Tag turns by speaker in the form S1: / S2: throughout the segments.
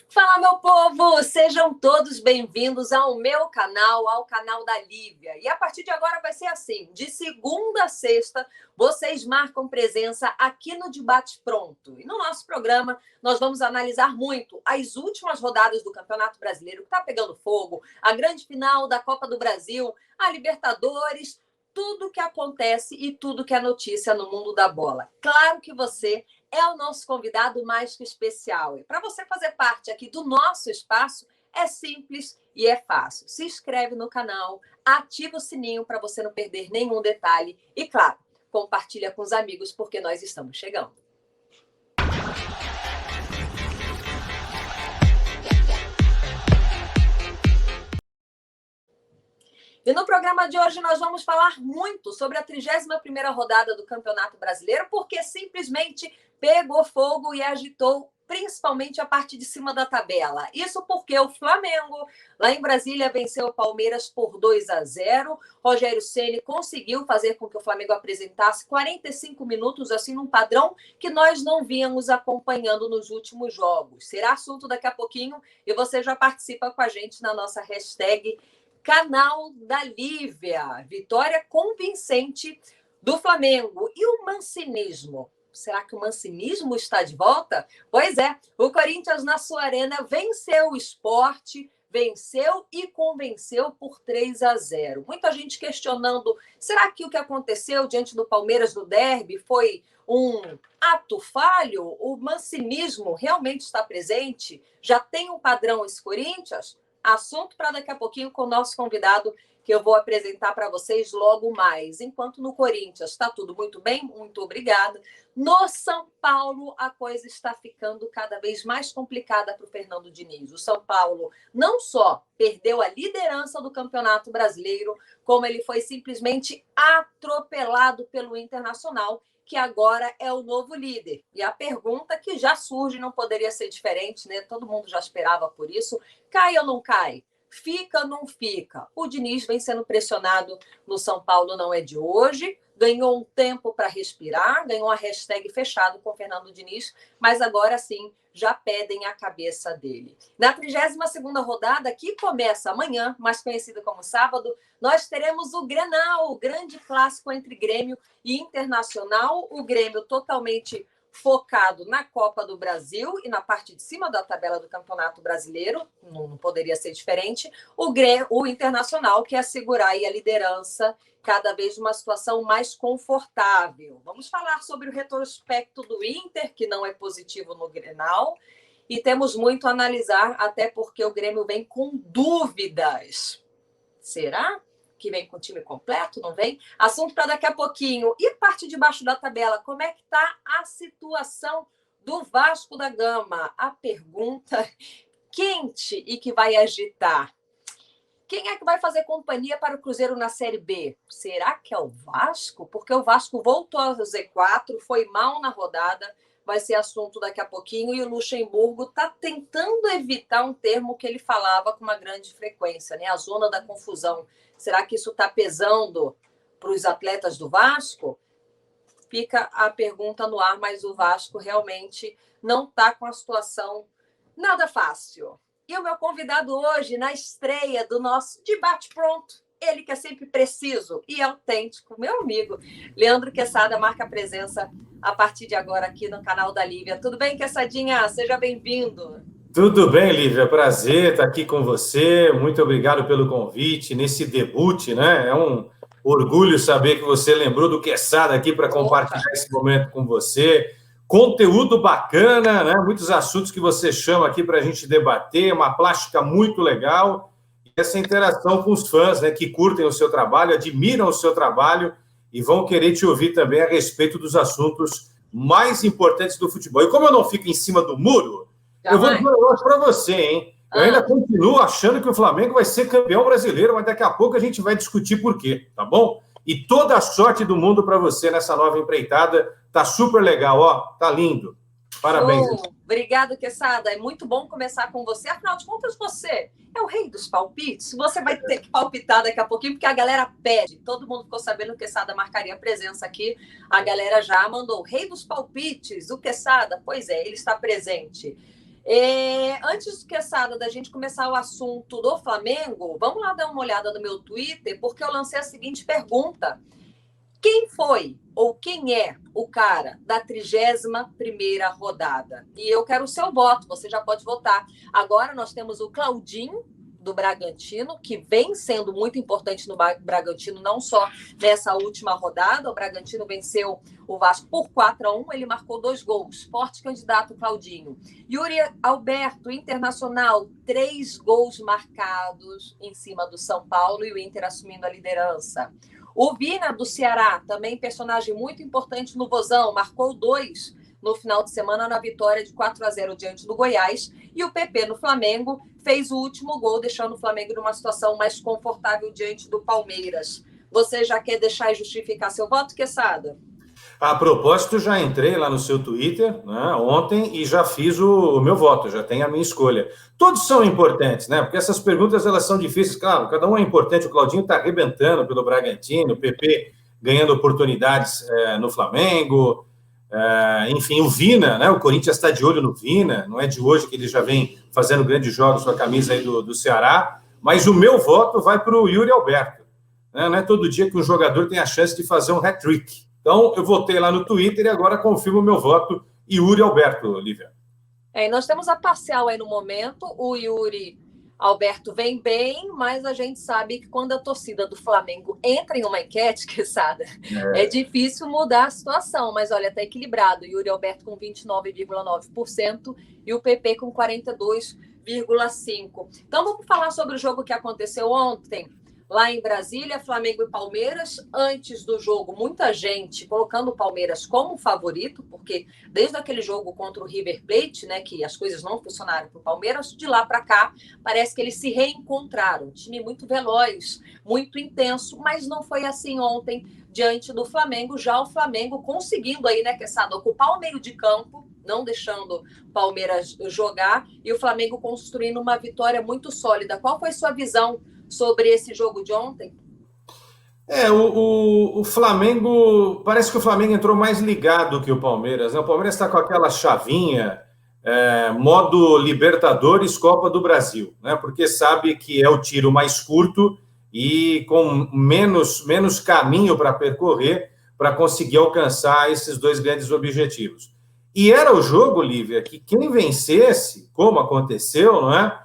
S1: Fala, meu povo! Sejam todos bem-vindos ao meu canal, ao canal da Lívia. E a partir de agora vai ser assim: de segunda a sexta, vocês marcam presença aqui no Debate Pronto. E no nosso programa, nós vamos analisar muito as últimas rodadas do Campeonato Brasileiro, que está pegando fogo, a grande final da Copa do Brasil, a Libertadores, tudo que acontece e tudo que é notícia no mundo da bola. Claro que você é o nosso convidado mais que especial. E para você fazer parte aqui do nosso espaço, é simples e é fácil. Se inscreve no canal, ativa o sininho para você não perder nenhum detalhe e, claro, compartilha com os amigos porque nós estamos chegando. E no programa de hoje nós vamos falar muito sobre a 31ª rodada do Campeonato Brasileiro, porque simplesmente pegou fogo e agitou principalmente a parte de cima da tabela. Isso porque o Flamengo, lá em Brasília, venceu o Palmeiras por 2-0. Rogério Ceni conseguiu fazer com que o Flamengo apresentasse 45 minutos, assim, num padrão que nós não víamos acompanhando nos últimos jogos. Será assunto daqui a pouquinho e você já participa com a gente na nossa hashtag Canal da Lívia. Vitória convincente do Flamengo. E o mancinismo? Será que o mancinismo está de volta? Pois é, o Corinthians na sua arena venceu o Sport, venceu e convenceu por 3-0. Muita gente questionando, será que o que aconteceu diante do Palmeiras no derby foi um ato falho? O mancinismo realmente está presente? Já tem um padrão esse Corinthians? Assunto para daqui a pouquinho com o nosso convidado, que eu vou apresentar para vocês logo mais. Enquanto no Corinthians está tudo muito bem, muito obrigada. No São Paulo, a coisa está ficando cada vez mais complicada para o Fernando Diniz. O São Paulo não só perdeu a liderança do Campeonato Brasileiro, como ele foi simplesmente atropelado pelo Internacional, que agora é o novo líder. E a pergunta que já surge não poderia ser diferente, né? Todo mundo já esperava por isso. Cai ou não cai? Fica ou não fica? O Diniz vem sendo pressionado no São Paulo, não é de hoje. Ganhou um tempo para respirar, ganhou a hashtag fechado com o Fernando Diniz, mas agora sim já pedem a cabeça dele. Na 32ª rodada, que começa amanhã, mais conhecida como sábado, nós teremos o Grenal, o grande clássico entre Grêmio e Internacional. O Grêmio totalmente focado na Copa do Brasil e na parte de cima da tabela do Campeonato Brasileiro, não poderia ser diferente. O Internacional quer segurar aí a liderança cada vez numa situação mais confortável. Vamos falar sobre o retrospecto do Inter, que não é positivo no Grenal, e temos muito a analisar, até porque o Grêmio vem com dúvidas. Será que vem com o time completo? Não vem? Assunto para daqui a pouquinho. E parte de baixo da tabela, como é que está a situação do Vasco da Gama? A pergunta quente e que vai agitar. Quem é que vai fazer companhia para o Cruzeiro na Série B? Será que é o Vasco? Porque o Vasco voltou ao Z4, foi mal na rodada, vai ser assunto daqui a pouquinho, e o Luxemburgo está tentando evitar um termo que ele falava com uma grande frequência, né? A zona da confusão. Será que isso está pesando para os atletas do Vasco? Fica a pergunta no ar, mas o Vasco realmente não está com a situação nada fácil. E o meu convidado hoje, na estreia do nosso Debate Pronto, ele que é sempre preciso e autêntico, meu amigo, Leandro Quesada, marca a presença a partir de agora aqui no canal da Lívia. Tudo bem, Quessadinha? Seja bem-vindo.
S2: Tudo bem, Lívia, prazer estar aqui com você, muito obrigado pelo convite nesse debut, né? É um orgulho saber que você lembrou do Quesada aqui para compartilhar esse momento com você. Conteúdo bacana, né? Muitos assuntos que você chama aqui para a gente debater, uma plástica muito legal, e essa interação com os fãs, né, que curtem o seu trabalho, admiram o seu trabalho e vão querer te ouvir também a respeito dos assuntos mais importantes do futebol. E como eu não fico em cima do muro, eu vou dizer um negócio para você, hein? Eu ainda continuo achando que o Flamengo vai ser campeão brasileiro, mas daqui a pouco a gente vai discutir por quê, tá bom? E toda a sorte do mundo para você nessa nova empreitada. Tá super legal, ó. Tá lindo. Parabéns.
S1: Obrigado, Quesada. É muito bom começar com você. Afinal de contas, você é o rei dos palpites. Você vai ter que palpitar daqui a pouquinho, porque a galera pede. Todo mundo ficou sabendo que o Quesada marcaria presença aqui. A galera já mandou. Rei dos palpites, o Quesada. Pois é, ele está presente. Antes, Quesada, da gente começar o assunto do Flamengo, vamos lá dar uma olhada no meu Twitter, porque eu lancei a seguinte pergunta. Quem foi ou quem é o cara da 31ª rodada? E eu quero o seu voto, você já pode votar. Agora nós temos o Claudinho, do Bragantino, que vem sendo muito importante no Bragantino, não só nessa última rodada. O Bragantino venceu o Vasco por 4-1, ele marcou 2 gols. Forte candidato, Claudinho. Yuri Alberto, Internacional, 3 gols marcados em cima do São Paulo e o Inter assumindo a liderança. O Vina, do Ceará, também personagem muito importante no Vozão, marcou 2 no final de semana na vitória de 4-0 diante do Goiás. E o PP no Flamengo fez o último gol, deixando o Flamengo numa situação mais confortável diante do Palmeiras. Você já quer deixar e justificar seu voto, Quesada?
S2: A propósito, já entrei lá no seu Twitter, né, ontem e já fiz o meu voto, já tenho a minha escolha. Todos são importantes, né? Porque essas perguntas elas são difíceis, claro, cada um é importante. O Claudinho está arrebentando pelo Bragantino, o PP ganhando oportunidades no Flamengo, enfim, o Vina, né? O Corinthians está de olho no Vina, não é de hoje que ele já vem fazendo grandes jogos com a camisa aí do Ceará, mas o meu voto vai para o Yuri Alberto. Né? Não é todo dia que um jogador tem a chance de fazer um hat-trick. Então, eu votei lá no Twitter e agora confirmo o meu voto, Yuri Alberto, Lívia.
S1: Nós temos a parcial aí no momento, o Yuri Alberto vem bem, mas a gente sabe que quando a torcida do Flamengo entra em uma enquete, Quesada, é difícil mudar a situação, mas olha, está equilibrado. Yuri Alberto com 29,9% e o PP com 42,5%. Então vamos falar sobre o jogo que aconteceu ontem, lá em Brasília, Flamengo e Palmeiras. Antes do jogo, muita gente colocando o Palmeiras como favorito, porque desde aquele jogo contra o River Plate, né, que as coisas não funcionaram para o Palmeiras, de lá para cá, parece que eles se reencontraram. Um time muito veloz, muito intenso, mas não foi assim ontem diante do Flamengo. Já o Flamengo conseguindo aí, né, Quesada, ocupar o meio de campo, não deixando o Palmeiras jogar, e o Flamengo construindo uma vitória muito sólida. Qual foi sua visão sobre esse jogo de ontem?
S2: O Flamengo, parece que o Flamengo entrou mais ligado que o Palmeiras, né? O Palmeiras está com aquela chavinha, modo Libertadores, Copa do Brasil, né? Porque sabe que é o tiro mais curto e com menos caminho para percorrer para conseguir alcançar esses 2 grandes objetivos. E era o jogo, Lívia, que quem vencesse, como aconteceu, não é?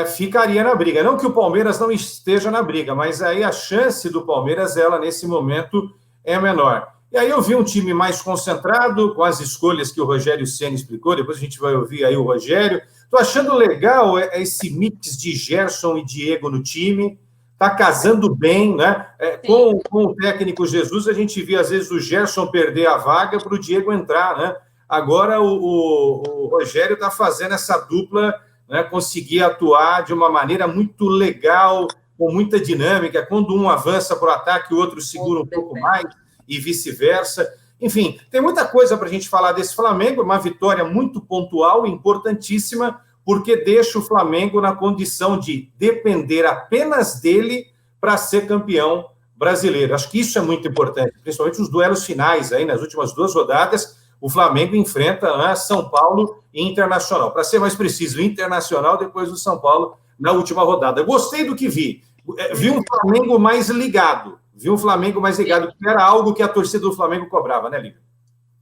S2: Ficaria na briga. Não que o Palmeiras não esteja na briga, mas aí a chance do Palmeiras, ela nesse momento, é menor. E aí eu vi um time mais concentrado, com as escolhas que o Rogério Ceni explicou, depois a gente vai ouvir aí o Rogério. Estou achando legal esse mix de Gerson e Diego no time, está casando bem, né? Com o técnico Jesus, a gente via às vezes o Gerson perder a vaga para o Diego entrar, né? Agora o Rogério está fazendo essa dupla, né, conseguir atuar de uma maneira muito legal, com muita dinâmica, quando um avança para o ataque, o outro segura um pouco mais, e vice-versa. Enfim, tem muita coisa para a gente falar desse Flamengo, uma vitória muito pontual, importantíssima, porque deixa o Flamengo na condição de depender apenas dele para ser campeão brasileiro. Acho que isso é muito importante, principalmente os duelos finais, aí nas últimas 2 rodadas, o Flamengo enfrenta, né, São Paulo e Internacional. Para ser mais preciso, Internacional depois do São Paulo na última rodada. Gostei do que vi. Vi um Flamengo mais ligado. Que era algo que a torcida do Flamengo cobrava, né, Lívia?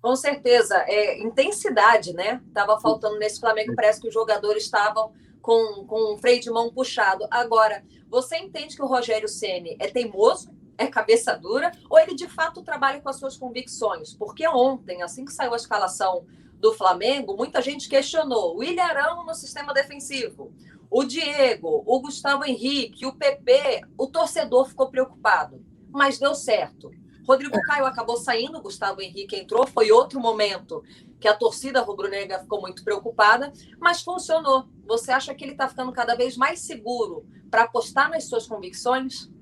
S1: Com certeza. Intensidade, né? Estava faltando nesse Flamengo. Parece que os jogadores estavam com um freio de mão puxado. Agora, você entende que o Rogério Ceni é teimoso? É cabeça dura, ou ele de fato trabalha com as suas convicções? Porque ontem, assim que saiu a escalação do Flamengo, muita gente questionou o Ilharão no sistema defensivo, o Diego, o Gustavo Henrique, o PP, o torcedor ficou preocupado, mas deu certo. Rodrigo Caio acabou saindo, o Gustavo Henrique entrou, foi outro momento que a torcida rubro-negra ficou muito preocupada, mas funcionou. Você acha que ele está ficando cada vez mais seguro para apostar nas suas convicções?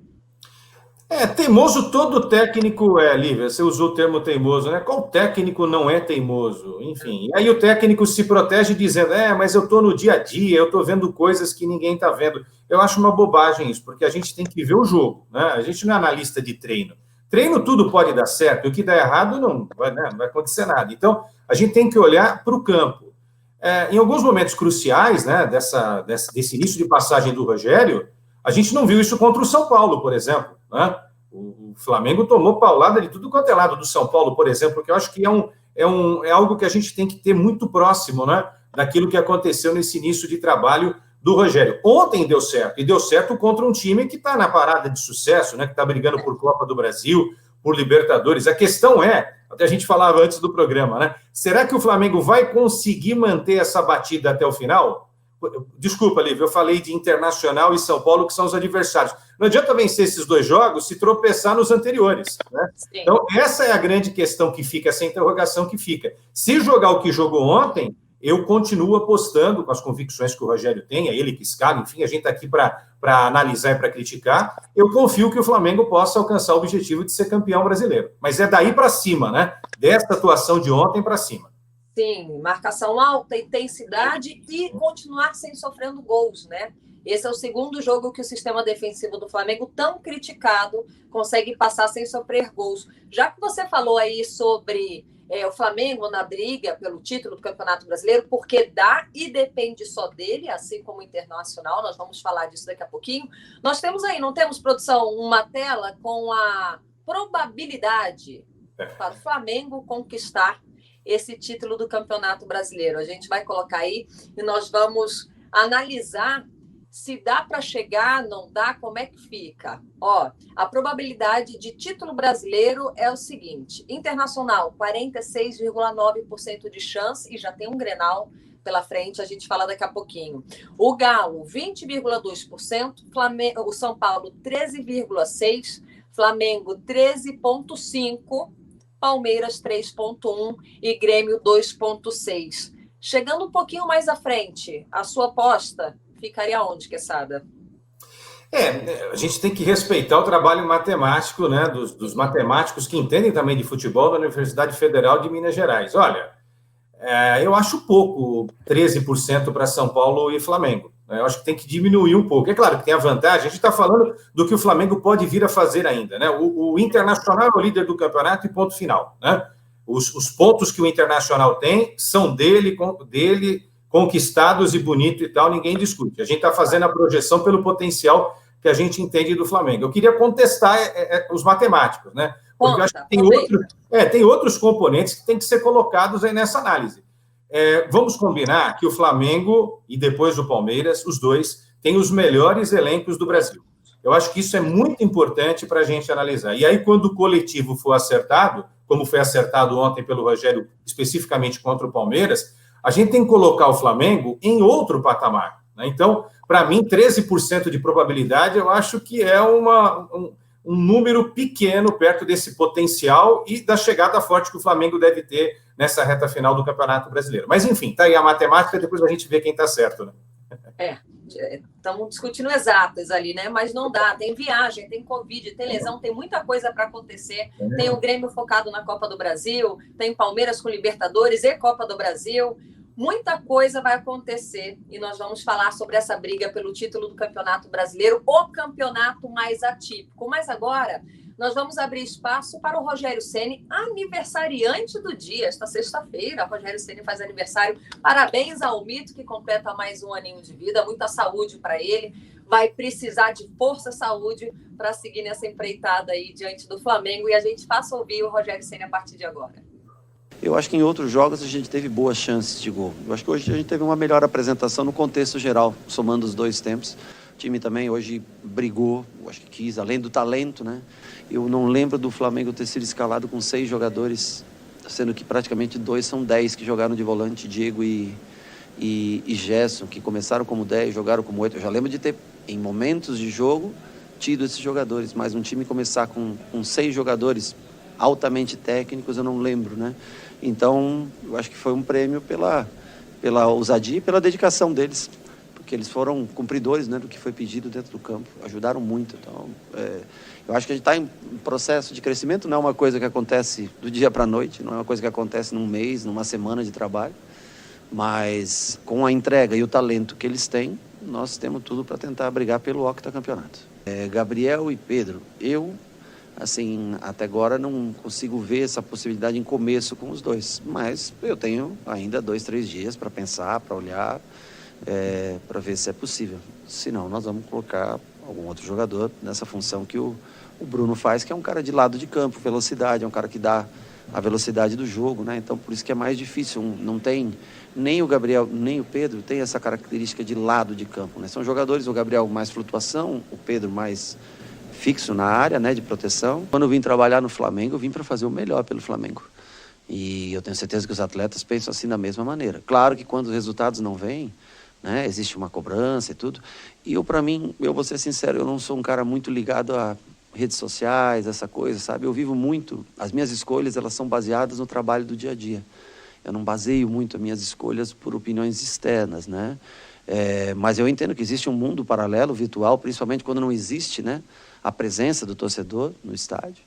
S2: Teimoso todo técnico Lívia, você usou o termo teimoso, né? Qual técnico não é teimoso? Enfim, e aí o técnico se protege dizendo, mas eu estou no dia a dia, eu estou vendo coisas que ninguém está vendo. Eu acho uma bobagem isso, porque a gente tem que ver o jogo, né? A gente não é analista de treino. Treino tudo pode dar certo, o que dá errado não vai acontecer nada. Então, a gente tem que olhar para o campo. em alguns momentos cruciais, né, desse início de passagem do Rogério, a gente não viu isso contra o São Paulo, por exemplo, né? O Flamengo tomou paulada de tudo quanto é lado do São Paulo, por exemplo, porque eu acho que é algo que a gente tem que ter muito próximo, né, daquilo que aconteceu nesse início de trabalho do Rogério. Ontem deu certo, e deu certo contra um time que está na parada de sucesso, né, que está brigando por Copa do Brasil, por Libertadores. A questão até a gente falava antes do programa, né, será que o Flamengo vai conseguir manter essa batida até o final? Desculpa, Lívia, eu falei de Internacional e São Paulo, que são os adversários. Não adianta vencer esses 2 jogos se tropeçar nos anteriores, né? Então, essa é a grande questão que fica, essa interrogação que fica. Se jogar o que jogou ontem, eu continuo apostando com as convicções que o Rogério tem, é ele que escala, enfim, a gente está aqui para analisar e para criticar. Eu confio que o Flamengo possa alcançar o objetivo de ser campeão brasileiro. Mas é daí para cima, né? Dessa atuação de ontem para cima.
S1: Sim, marcação alta, intensidade e continuar sem sofrendo gols, né? Esse é o segundo jogo que o sistema defensivo do Flamengo, tão criticado, consegue passar sem sofrer gols. Já que você falou aí sobre o Flamengo na briga pelo título do Campeonato Brasileiro, porque dá e depende só dele, assim como o Internacional, nós vamos falar disso daqui a pouquinho. Nós temos aí, não temos, produção, uma tela com a probabilidade para o Flamengo conquistar esse título do Campeonato Brasileiro. A gente vai colocar aí e nós vamos analisar se dá para chegar, não dá, como é que fica. Ó, a probabilidade de título brasileiro é o seguinte: Internacional, 46,9% de chance, e já tem um Grenal pela frente, a gente fala daqui a pouquinho. O Galo, 20,2%, o São Paulo, 13,6%, Flamengo, 13,5%, Palmeiras 3,1 e Grêmio 2,6. Chegando um pouquinho mais à frente, a sua aposta ficaria onde, Quesada?
S2: A gente tem que respeitar o trabalho matemático, né, dos matemáticos que entendem também de futebol da Universidade Federal de Minas Gerais. Olha, eu acho pouco 13% para São Paulo e Flamengo. Eu acho que tem que diminuir um pouco. É claro que tem a vantagem, a gente está falando do que o Flamengo pode vir a fazer ainda, né? O Internacional é o líder do campeonato e ponto final, né? Os pontos que o Internacional tem são dele, conquistados e bonito e tal, ninguém discute. A gente está fazendo a projeção pelo potencial que a gente entende do Flamengo. Eu queria contestar os matemáticos, né? Porque eu acho que tem outros componentes que têm que ser colocados aí nessa análise. Vamos combinar que o Flamengo e depois o Palmeiras, os dois, têm os melhores elencos do Brasil. Eu acho que isso é muito importante para a gente analisar. E aí, quando o coletivo for acertado, como foi acertado ontem pelo Rogério, especificamente contra o Palmeiras, a gente tem que colocar o Flamengo em outro patamar, né? Então, para mim, 13% de probabilidade, eu acho que é um número pequeno perto desse potencial e da chegada forte que o Flamengo deve ter nessa reta final do Campeonato Brasileiro. Mas, enfim, tá aí a matemática, depois a gente vê quem tá certo, né?
S1: Estamos discutindo exatas ali, né? Mas não dá, tem viagem, tem Covid, tem lesão, tem muita coisa para acontecer. Tem o Grêmio focado na Copa do Brasil, tem Palmeiras com Libertadores e Copa do Brasil. Muita coisa vai acontecer e nós vamos falar sobre essa briga pelo título do Campeonato Brasileiro, o campeonato mais atípico. Mas agora nós vamos abrir espaço para o Rogério Ceni, aniversariante do dia. Esta sexta-feira, o Rogério Ceni faz aniversário. Parabéns ao Mito, que completa mais um aninho de vida. Muita saúde para ele. Vai precisar de força e saúde para seguir nessa empreitada aí diante do Flamengo. E a gente passa a ouvir o Rogério Ceni a partir de agora.
S3: Eu acho que em outros jogos a gente teve boas chances de gol. Eu acho que hoje a gente teve uma melhor apresentação no contexto geral, somando os dois tempos. O time também hoje brigou, eu acho que quis, além do talento, né? Eu não lembro do Flamengo ter sido escalado com 6 jogadores, sendo que praticamente 2 são 10 que jogaram de volante, Diego e Gerson, que começaram como 10, jogaram como 8. Eu já lembro de ter, em momentos de jogo, tido esses jogadores, mas um time começar com 6 jogadores altamente técnicos, eu não lembro, né? Então, eu acho que foi um prêmio pela ousadia e pela dedicação deles, porque eles foram cumpridores, né, do que foi pedido dentro do campo, ajudaram muito. Então, eu acho que a gente está em processo de crescimento, não é uma coisa que acontece do dia para a noite, não é uma coisa que acontece num mês, numa semana de trabalho, mas com a entrega e o talento que eles têm, nós temos tudo para tentar brigar pelo octacampeonato. Gabriel e Pedro, eu assim, até agora não consigo ver essa possibilidade em começo com os dois. Mas eu tenho ainda 2, 3 dias para pensar, para olhar, para ver se é possível. Se não, nós vamos colocar algum outro jogador nessa função que o Bruno faz, que é um cara de lado de campo, velocidade, é um cara que dá a velocidade do jogo, né? Então, por isso que é mais difícil. Não tem, nem o Gabriel, nem o Pedro tem essa característica de lado de campo, né? São jogadores, o Gabriel mais flutuação, o Pedro mais fixo na área, né, de proteção. Quando eu vim trabalhar no Flamengo, eu vim para fazer o melhor pelo Flamengo. E eu tenho certeza que os atletas pensam assim da mesma maneira. Claro que quando os resultados não vêm, né, existe uma cobrança e tudo. E eu, para mim, eu vou ser sincero, eu não sou um cara muito ligado a redes sociais, essa coisa, sabe? Eu vivo muito, as minhas escolhas, elas são baseadas no trabalho do dia a dia. Eu não baseio muito as minhas escolhas por opiniões externas, né? Mas eu entendo que existe um mundo paralelo, virtual, principalmente quando não existe, né, a presença do torcedor no estádio.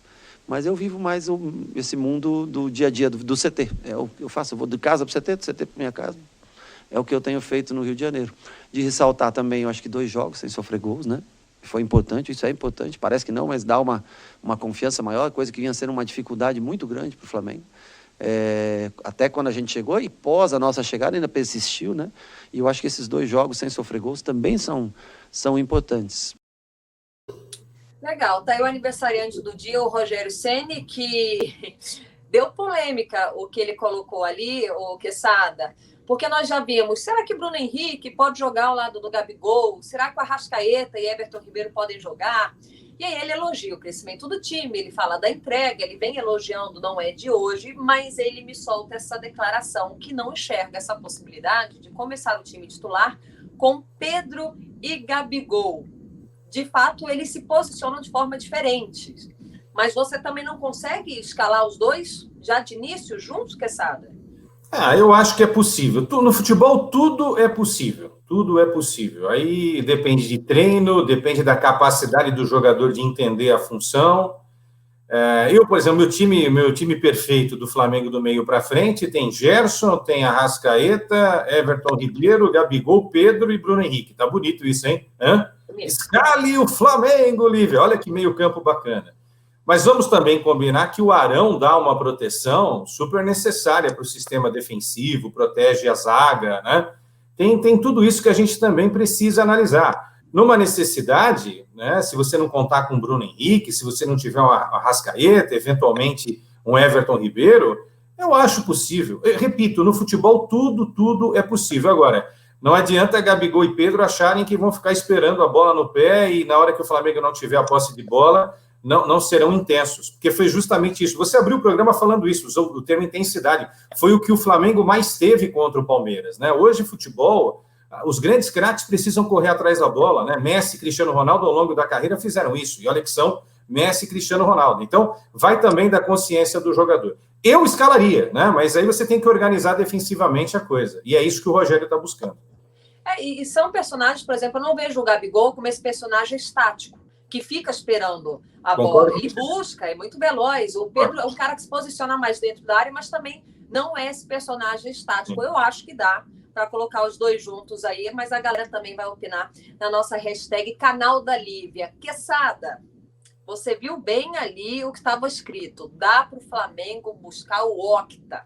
S3: Mas eu vivo mais esse mundo do dia a dia, do CT. Eu faço, eu vou de casa para o CT, do CT para minha casa. É o que eu tenho feito no Rio de Janeiro. De ressaltar também, eu acho que 2 jogos sem sofrer gols, né? Foi importante, isso é importante. Parece que não, mas dá uma confiança maior, coisa que vinha sendo uma dificuldade muito grande para o Flamengo. Até quando a gente chegou e pós a nossa chegada ainda persistiu, né? E eu acho que esses 2 jogos sem sofrer gols também são importantes.
S1: Legal, tá aí o aniversariante do dia, o Rogério Ceni, que deu polêmica o que ele colocou ali, o Quesada, porque nós já vimos, será que Bruno Henrique pode jogar ao lado do Gabigol? Será que o Arrascaeta e Everton Ribeiro podem jogar? E aí ele elogia o crescimento do time, ele fala da entrega, ele vem elogiando, não é de hoje, mas ele me solta essa declaração que não enxerga essa possibilidade de começar o time titular com Pedro e Gabigol. De fato, eles se posicionam de forma diferente. Mas você também não consegue escalar os dois já de início juntos, Quesada?
S2: Eu acho que é possível. No futebol, tudo é possível. Tudo é possível. Aí depende de treino, depende da capacidade do jogador de entender a função. Por exemplo, meu time perfeito do Flamengo do meio para frente tem Gerson, tem Arrascaeta, Everton Ribeiro, Gabigol, Pedro e Bruno Henrique. Tá bonito isso, hein? Escale o Flamengo, Lívia. Olha que meio campo bacana. Mas vamos também combinar que o Arão dá uma proteção super necessária para o sistema defensivo, protege a zaga, né? Tem tudo isso que a gente também precisa analisar. Numa necessidade, né, se você não contar com o Bruno Henrique, se você não tiver um Arrascaeta, eventualmente um Everton Ribeiro, eu acho possível. Eu repito, no futebol tudo é possível. Agora, não adianta Gabigol e Pedro acharem que vão ficar esperando a bola no pé e na hora que o Flamengo não tiver a posse de bola, não serão intensos, porque foi justamente isso. Você abriu o programa falando isso, usou o termo intensidade. Foi o que o Flamengo mais teve contra o Palmeiras, né? Hoje, futebol, os grandes craques precisam correr atrás da bola, né? Messi e Cristiano Ronaldo, ao longo da carreira, fizeram isso. E olha que são Messi e Cristiano Ronaldo. Então, vai também da consciência do jogador. Eu escalaria, né? Mas aí você tem que organizar defensivamente a coisa. E é isso que o Rogério está buscando.
S1: E são personagens, por exemplo, eu não vejo o Gabigol como esse personagem estático, que fica esperando a bola. Ele busca, é muito veloz. O Pedro é um cara que se posiciona mais dentro da área, mas também não é esse personagem estático. Eu acho que dá para colocar os dois juntos aí, mas a galera também vai opinar na nossa hashtag Canal da Lívia. Quesada, você viu bem ali o que estava escrito. Dá para o Flamengo buscar o Octa.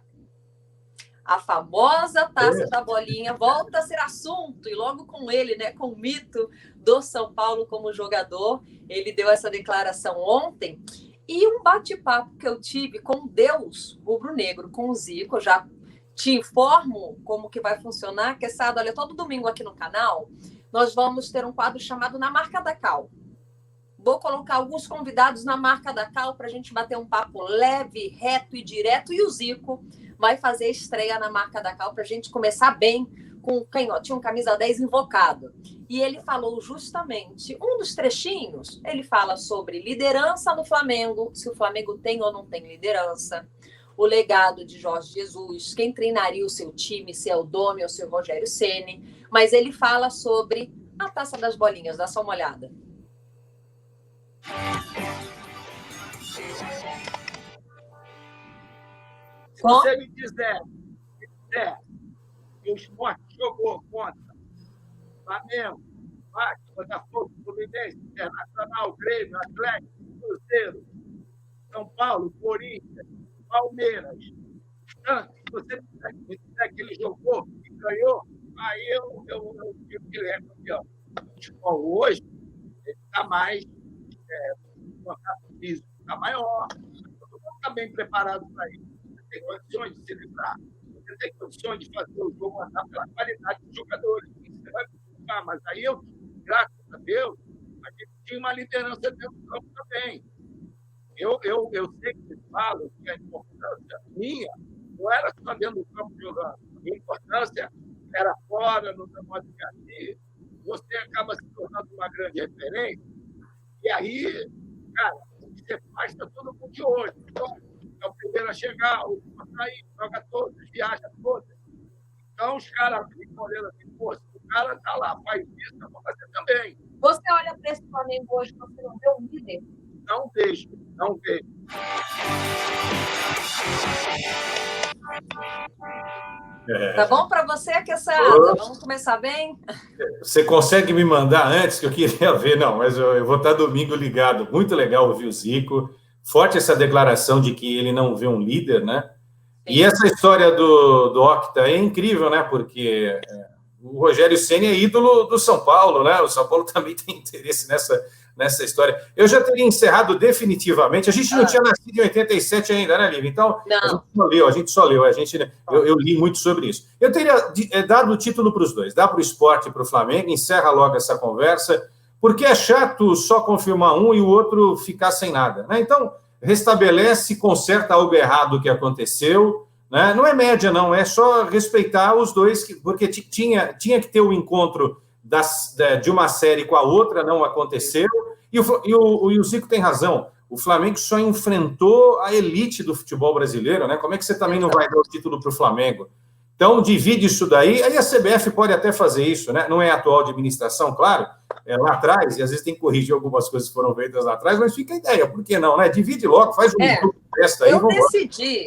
S1: A famosa taça da bolinha volta a ser assunto, e logo com ele, né, com o mito do São Paulo como jogador. Ele deu essa declaração ontem. E um bate-papo que eu tive com Deus rubro-negro, com o Zico, eu já te informo como que vai funcionar, Quesada, olha, todo domingo aqui no canal, nós vamos ter um quadro chamado Na Marca da Cal. Vou colocar alguns convidados na Marca da Cal para a gente bater um papo leve, reto e direto, e o Zico vai fazer estreia na Marca da Cal para a gente começar bem com o canhotinho, camisa 10 invocado. E ele falou justamente, um dos trechinhos, ele fala sobre liderança no Flamengo, se o Flamengo tem ou não tem liderança, o legado de Jorge Jesus, quem treinaria o seu time, se é o Domi ou se é o Rogério Ceni, mas ele fala sobre a taça das bolinhas, dá só uma olhada.
S4: Se você me disser que o Sport jogou contra Flamengo, Vasco, Botafogo, Fluminense, Internacional, Grêmio, Atlético, Cruzeiro, São Paulo, Corinthians, Palmeiras. Se você me disser que ele jogou e ganhou, aí eu digo que ele é campeão. O futebol hoje está mais, contato físico está maior, todo mundo está bem preparado para isso. Você tem condições de se livrar, você tem condições de fazer o jogo andar pela qualidade dos jogadores. Você vai preocupar, mas aí graças a Deus, a gente tinha uma liderança dentro do campo também. Eu sei que eles falam que a importância minha não era só dentro do campo jogando. A minha importância era fora, no negócio de assim. Você acaba se tornando uma grande referência. E aí, cara, você faz para todo mundo de hoje. Então, é o primeiro a chegar, o último a sair, joga todos, viaja todos. Então, os caras ficam olhando assim, pô, se o cara está lá, faz isso, eu vou fazer também.
S1: Você olha para esse Flamengo hoje, você não vê um líder?
S4: Não vejo, não vejo.
S1: Tá bom para você, Quesada? Vamos começar bem?
S2: Você consegue me mandar antes, que eu queria ver? Não, mas eu vou estar domingo ligado. Muito legal ouvir o Zico. Forte essa declaração de que ele não vê um líder, né? Sim. E essa história do Octa é incrível, né? Porque o Rogério Ceni é ídolo do São Paulo, né? O São Paulo também tem interesse nessa história. Eu já teria encerrado definitivamente. A gente não tinha nascido em 87 ainda, né, Lívia? Então, a gente só leu. Eu li muito sobre isso. Eu teria dado o título para os dois. Dá para o Sport e para o Flamengo, encerra logo essa conversa, porque é chato só confirmar um e o outro ficar sem nada, né? Então, restabelece, conserta algo errado que aconteceu, né? Não é média, não. É só respeitar os dois, porque tinha que ter o encontro de uma série com a outra, não aconteceu, e o Zico tem razão, o Flamengo só enfrentou a elite do futebol brasileiro, né? Como é que você também não vai dar o título para o Flamengo? Então, divide isso daí, aí a CBF pode até fazer isso, né? Não é a atual administração, claro, é lá atrás, e às vezes tem que corrigir algumas coisas que foram feitas lá atrás, mas fica a ideia, por que não, né? Divide logo, faz um grupo de festa aí.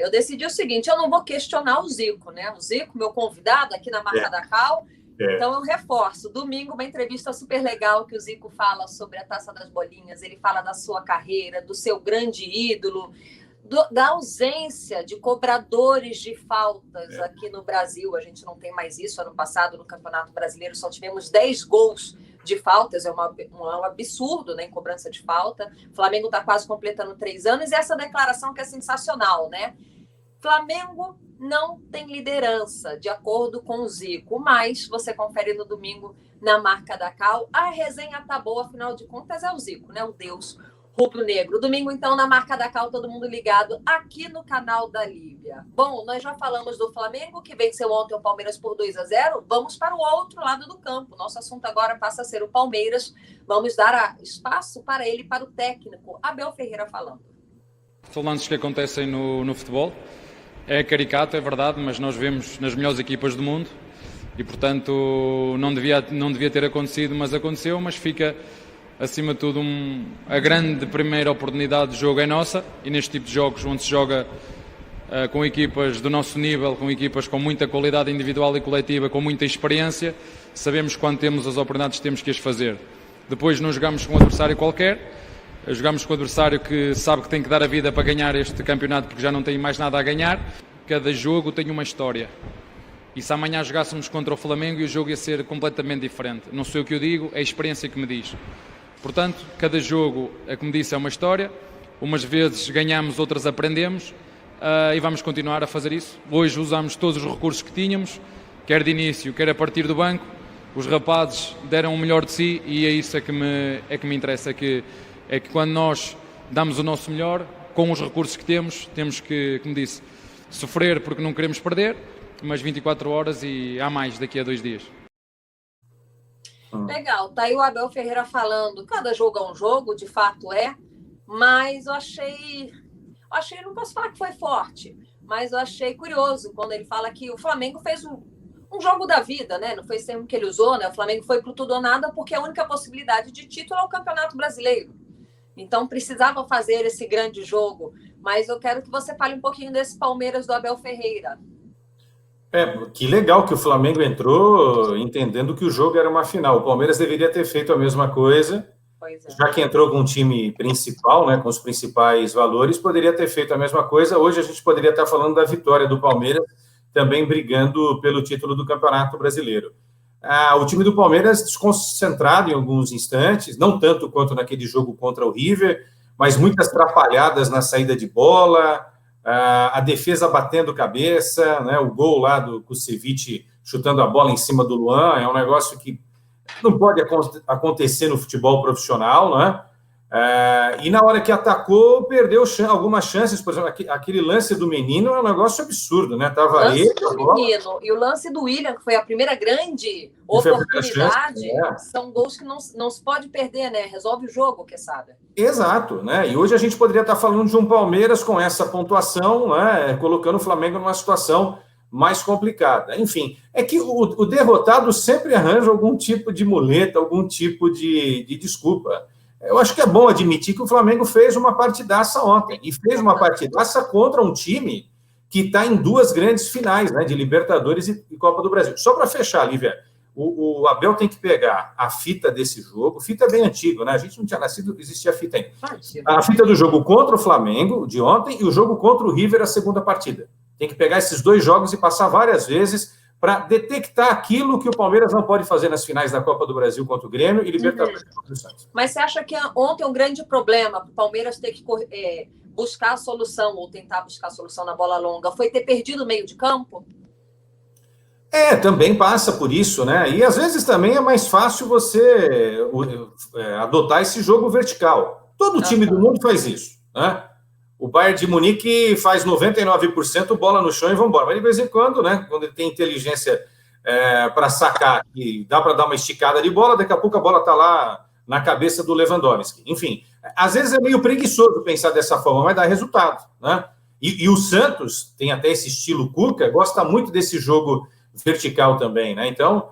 S1: Eu decidi o seguinte, eu não vou questionar o Zico, né? O Zico, meu convidado aqui na Marca da Cal. Então, eu reforço. Domingo, uma entrevista super legal que o Zico fala sobre a Taça das Bolinhas. Ele fala da sua carreira, do seu grande ídolo, da ausência de cobradores de faltas aqui no Brasil. A gente não tem mais isso. Ano passado, no Campeonato Brasileiro, só tivemos 10 gols de faltas. É um absurdo, né, em cobrança de falta. O Flamengo está quase completando 3 anos. E essa declaração que é sensacional, né? Flamengo não tem liderança, de acordo com o Zico, mas você confere no domingo na Marca da Cal. A resenha tá boa, afinal de contas é o Zico, né? O Deus rubro-negro. Domingo, então, na Marca da Cal, todo mundo ligado aqui no canal da Lívia. Bom, nós já falamos do Flamengo, que venceu ontem o Palmeiras por 2-0. Vamos para o outro lado do campo. Nosso assunto agora passa a ser o Palmeiras. Vamos dar espaço para ele, para o técnico, Abel Ferreira falando.
S5: São lances que acontecem no futebol. É caricato, é verdade, mas nós vemos nas melhores equipas do mundo e, portanto, não devia ter acontecido, mas aconteceu, mas fica, acima de tudo, a grande primeira oportunidade de jogo é nossa, e neste tipo de jogos, onde se joga com equipas do nosso nível, com equipas com muita qualidade individual e coletiva, com muita experiência, sabemos que quando temos as oportunidades temos que as fazer. Depois não jogamos com um adversário qualquer, jogamos com o adversário que sabe que tem que dar a vida para ganhar este campeonato porque já não tem mais nada a ganhar. Cada jogo tem uma história. E se amanhã jogássemos contra o Flamengo e o jogo ia ser completamente diferente. Não sou eu que o digo, é a experiência que me diz. Portanto, cada jogo, como disse, é uma história. Umas vezes ganhamos, outras aprendemos e vamos continuar a fazer isso. Hoje usamos todos os recursos que tínhamos, quer de início, quer a partir do banco. Os rapazes deram o melhor de si e é isso que me interessa, é que quando nós damos o nosso melhor, com os recursos que temos que, como disse, sofrer porque não queremos perder, mas 24 horas e há mais daqui a 2 dias.
S1: Legal, tá aí o Abel Ferreira falando, cada jogo é um jogo, de fato é, mas eu achei, não posso falar que foi forte, mas eu achei curioso quando ele fala que o Flamengo fez um jogo da vida, né? Não foi esse termo que ele usou, né? O Flamengo foi pro tudo ou nada porque a única possibilidade de título é o Campeonato Brasileiro. Então, precisava fazer esse grande jogo. Mas eu quero que você fale um pouquinho desse Palmeiras do Abel Ferreira.
S2: Que legal que o Flamengo entrou entendendo que o jogo era uma final. O Palmeiras deveria ter feito a mesma coisa.
S1: Pois é.
S2: Já que entrou com um time principal, né, com os principais valores, poderia ter feito a mesma coisa. Hoje a gente poderia estar falando da vitória do Palmeiras, também brigando pelo título do Campeonato Brasileiro. O time do Palmeiras desconcentrado em alguns instantes, não tanto quanto naquele jogo contra o River, mas muitas atrapalhadas na saída de bola, a defesa batendo cabeça, né, o gol lá do Kusevich chutando a bola em cima do Luan, é um negócio que não pode acontecer no futebol profissional, né? E na hora que atacou, perdeu algumas chances. Por exemplo, aquele lance do menino é um negócio absurdo, né? Tava
S1: lance do menino e o lance do William, que foi a primeira grande oportunidade, são gols que não se pode perder, né? Resolve o jogo, Quesada.
S2: Exato, né? E hoje a gente poderia estar falando de um Palmeiras com essa pontuação, né? Colocando o Flamengo numa situação mais complicada. Enfim, é que o derrotado sempre arranja algum tipo de muleta, algum tipo de desculpa. Eu acho que é bom admitir que o Flamengo fez uma partidaça ontem, e fez uma partidaça contra um time que está em duas grandes finais, né, de Libertadores e Copa do Brasil. Só para fechar, Lívia, o Abel tem que pegar a fita desse jogo, fita bem antiga, né? A gente não tinha nascido, existia a fita ainda. A fita do jogo contra o Flamengo, de ontem, e o jogo contra o River, a segunda partida. Tem que pegar esses dois jogos e passar várias vezes para detectar aquilo que o Palmeiras não pode fazer nas finais da Copa do Brasil contra o Grêmio e Libertadores contra o Santos.
S1: Mas você acha que ontem um grande problema para o Palmeiras ter que buscar a solução ou tentar buscar a solução na bola longa foi ter perdido o meio de campo?
S2: Também passa por isso, né? E às vezes também é mais fácil você adotar esse jogo vertical. Todo time do mundo faz isso, né? O Bayern de Munique faz 99% bola no chão e vão embora. Mas de vez em quando, né? Quando ele tem inteligência para sacar e dá para dar uma esticada de bola, daqui a pouco a bola está lá na cabeça do Lewandowski. Enfim, às vezes é meio preguiçoso pensar dessa forma, mas dá resultado, né? E o Santos tem até esse estilo Cuca, gosta muito desse jogo vertical também, né? Então,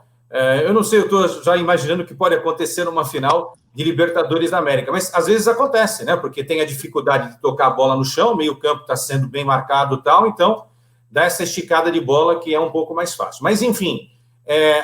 S2: eu não sei, eu estou já imaginando o que pode acontecer numa final de Libertadores da América, mas às vezes acontece, né? Porque tem a dificuldade de tocar a bola no chão, o meio-campo está sendo bem marcado e tal, então dá essa esticada de bola que é um pouco mais fácil. Mas, enfim,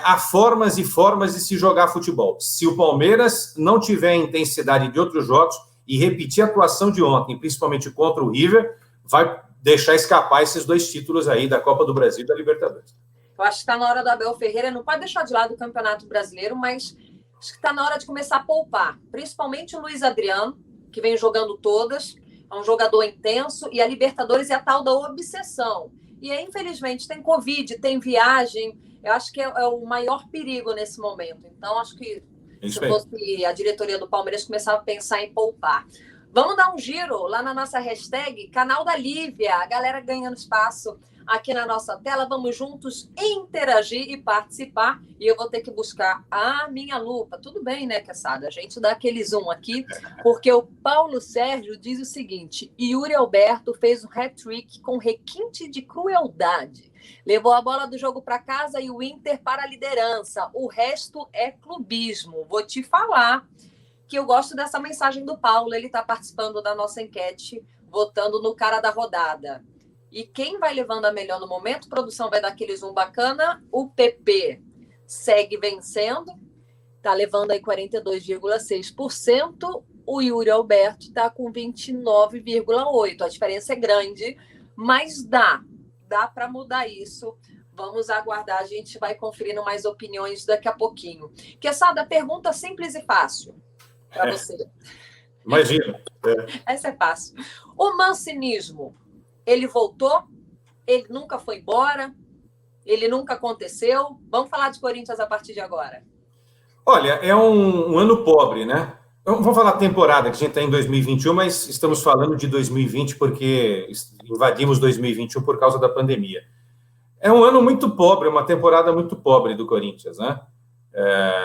S2: há formas e formas de se jogar futebol. Se o Palmeiras não tiver a intensidade de outros jogos e repetir a atuação de ontem, principalmente contra o River, vai deixar escapar esses dois títulos aí da Copa do Brasil e da Libertadores.
S1: Eu acho que está na hora do Abel Ferreira, não pode deixar de lado o Campeonato Brasileiro, mas acho que está na hora de começar a poupar, principalmente o Luiz Adriano, que vem jogando todas, é um jogador intenso, e a Libertadores é a tal da obsessão. E aí, infelizmente, tem Covid, tem viagem, eu acho que é o maior perigo nesse momento. Então, acho que se fosse a diretoria do Palmeiras começar a pensar em poupar. Vamos dar um giro lá na nossa hashtag, canal da Lívia, a galera ganhando espaço aqui na nossa tela, vamos juntos interagir e participar, e eu vou ter que buscar a minha lupa. Tudo bem, né, Quesada? A gente dá aquele zoom aqui, porque o Paulo Sérgio diz o seguinte: Yuri Alberto fez um hat-trick com requinte de crueldade. Levou a bola do jogo para casa e o Inter para a liderança. O resto é clubismo. Vou te falar que eu gosto dessa mensagem do Paulo. Ele está participando da nossa enquete, votando no cara da rodada. E quem vai levando a melhor no momento, produção vai dar aquele zoom bacana, o PP segue vencendo, está levando aí 42,6%, o Yuri Alberto está com 29,8%, a diferença é grande, mas dá para mudar isso. Vamos aguardar, a gente vai conferindo mais opiniões daqui a pouquinho. Quesada, pergunta simples e fácil para você.
S2: Imagina.
S1: Essa é fácil. O mancinismo, ele voltou? Ele nunca foi embora? Ele nunca aconteceu? Vamos falar de Corinthians a partir de agora.
S2: Olha, é um ano pobre, né? Vamos falar temporada, que a gente está em 2021, mas estamos falando de 2020 porque invadimos 2021 por causa da pandemia. É um ano muito pobre, uma temporada muito pobre do Corinthians, né?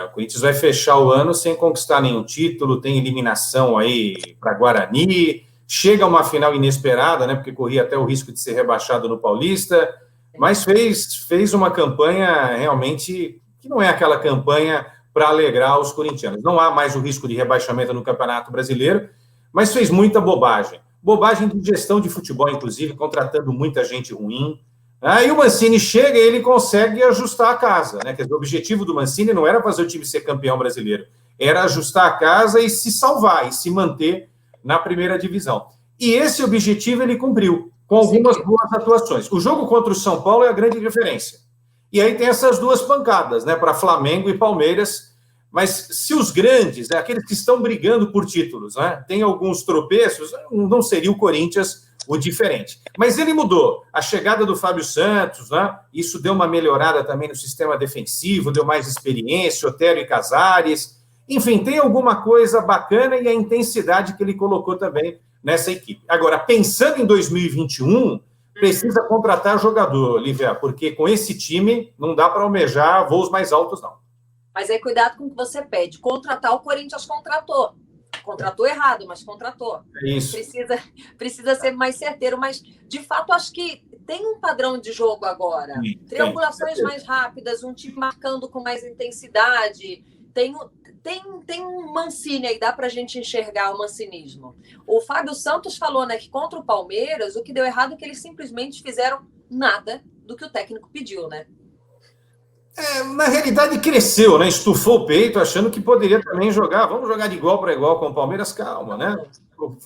S2: O Corinthians vai fechar o ano sem conquistar nenhum título, tem eliminação aí para Guarani, chega a uma final inesperada, né? Porque corria até o risco de ser rebaixado no Paulista, mas fez uma campanha realmente que não é aquela campanha para alegrar os corintianos. Não há mais o risco de rebaixamento no Campeonato Brasileiro, mas fez muita bobagem. Bobagem de gestão de futebol, inclusive, contratando muita gente ruim. Aí o Mancini chega e ele consegue ajustar a casa, né? Quer dizer, o objetivo do Mancini não era fazer o time ser campeão brasileiro, era ajustar a casa e se salvar, e se manter na primeira divisão. E esse objetivo ele cumpriu, com algumas boas atuações. O jogo contra o São Paulo é a grande referência. E aí tem essas duas pancadas, né, para Flamengo e Palmeiras. Mas se os grandes, né, aqueles que estão brigando por títulos, né, tem alguns tropeços, não seria o Corinthians o diferente. Mas ele mudou. A chegada do Fábio Santos, né, isso deu uma melhorada também no sistema defensivo, deu mais experiência, Otero e Casares. Enfim, tem alguma coisa bacana e a intensidade que ele colocou também nessa equipe. Agora, pensando em 2021, precisa contratar jogador, Lívia, porque com esse time não dá para almejar voos mais altos, não.
S1: Mas aí cuidado com o que você pede. Contratar, o Corinthians contratou. Contratou errado, mas contratou.
S2: É isso.
S1: Precisa ser mais certeiro, mas de fato acho que tem um padrão de jogo agora.
S2: Sim,
S1: triangulações mais rápidas, um time marcando com mais intensidade. Tem um Mancini aí, dá para a gente enxergar o mancinismo. O Fábio Santos falou, né, que contra o Palmeiras, o que deu errado é que eles simplesmente fizeram nada do que o técnico pediu, né?
S2: Na realidade, cresceu, né? Estufou o peito, achando que poderia também jogar. Vamos jogar de igual para igual com o Palmeiras, calma, né?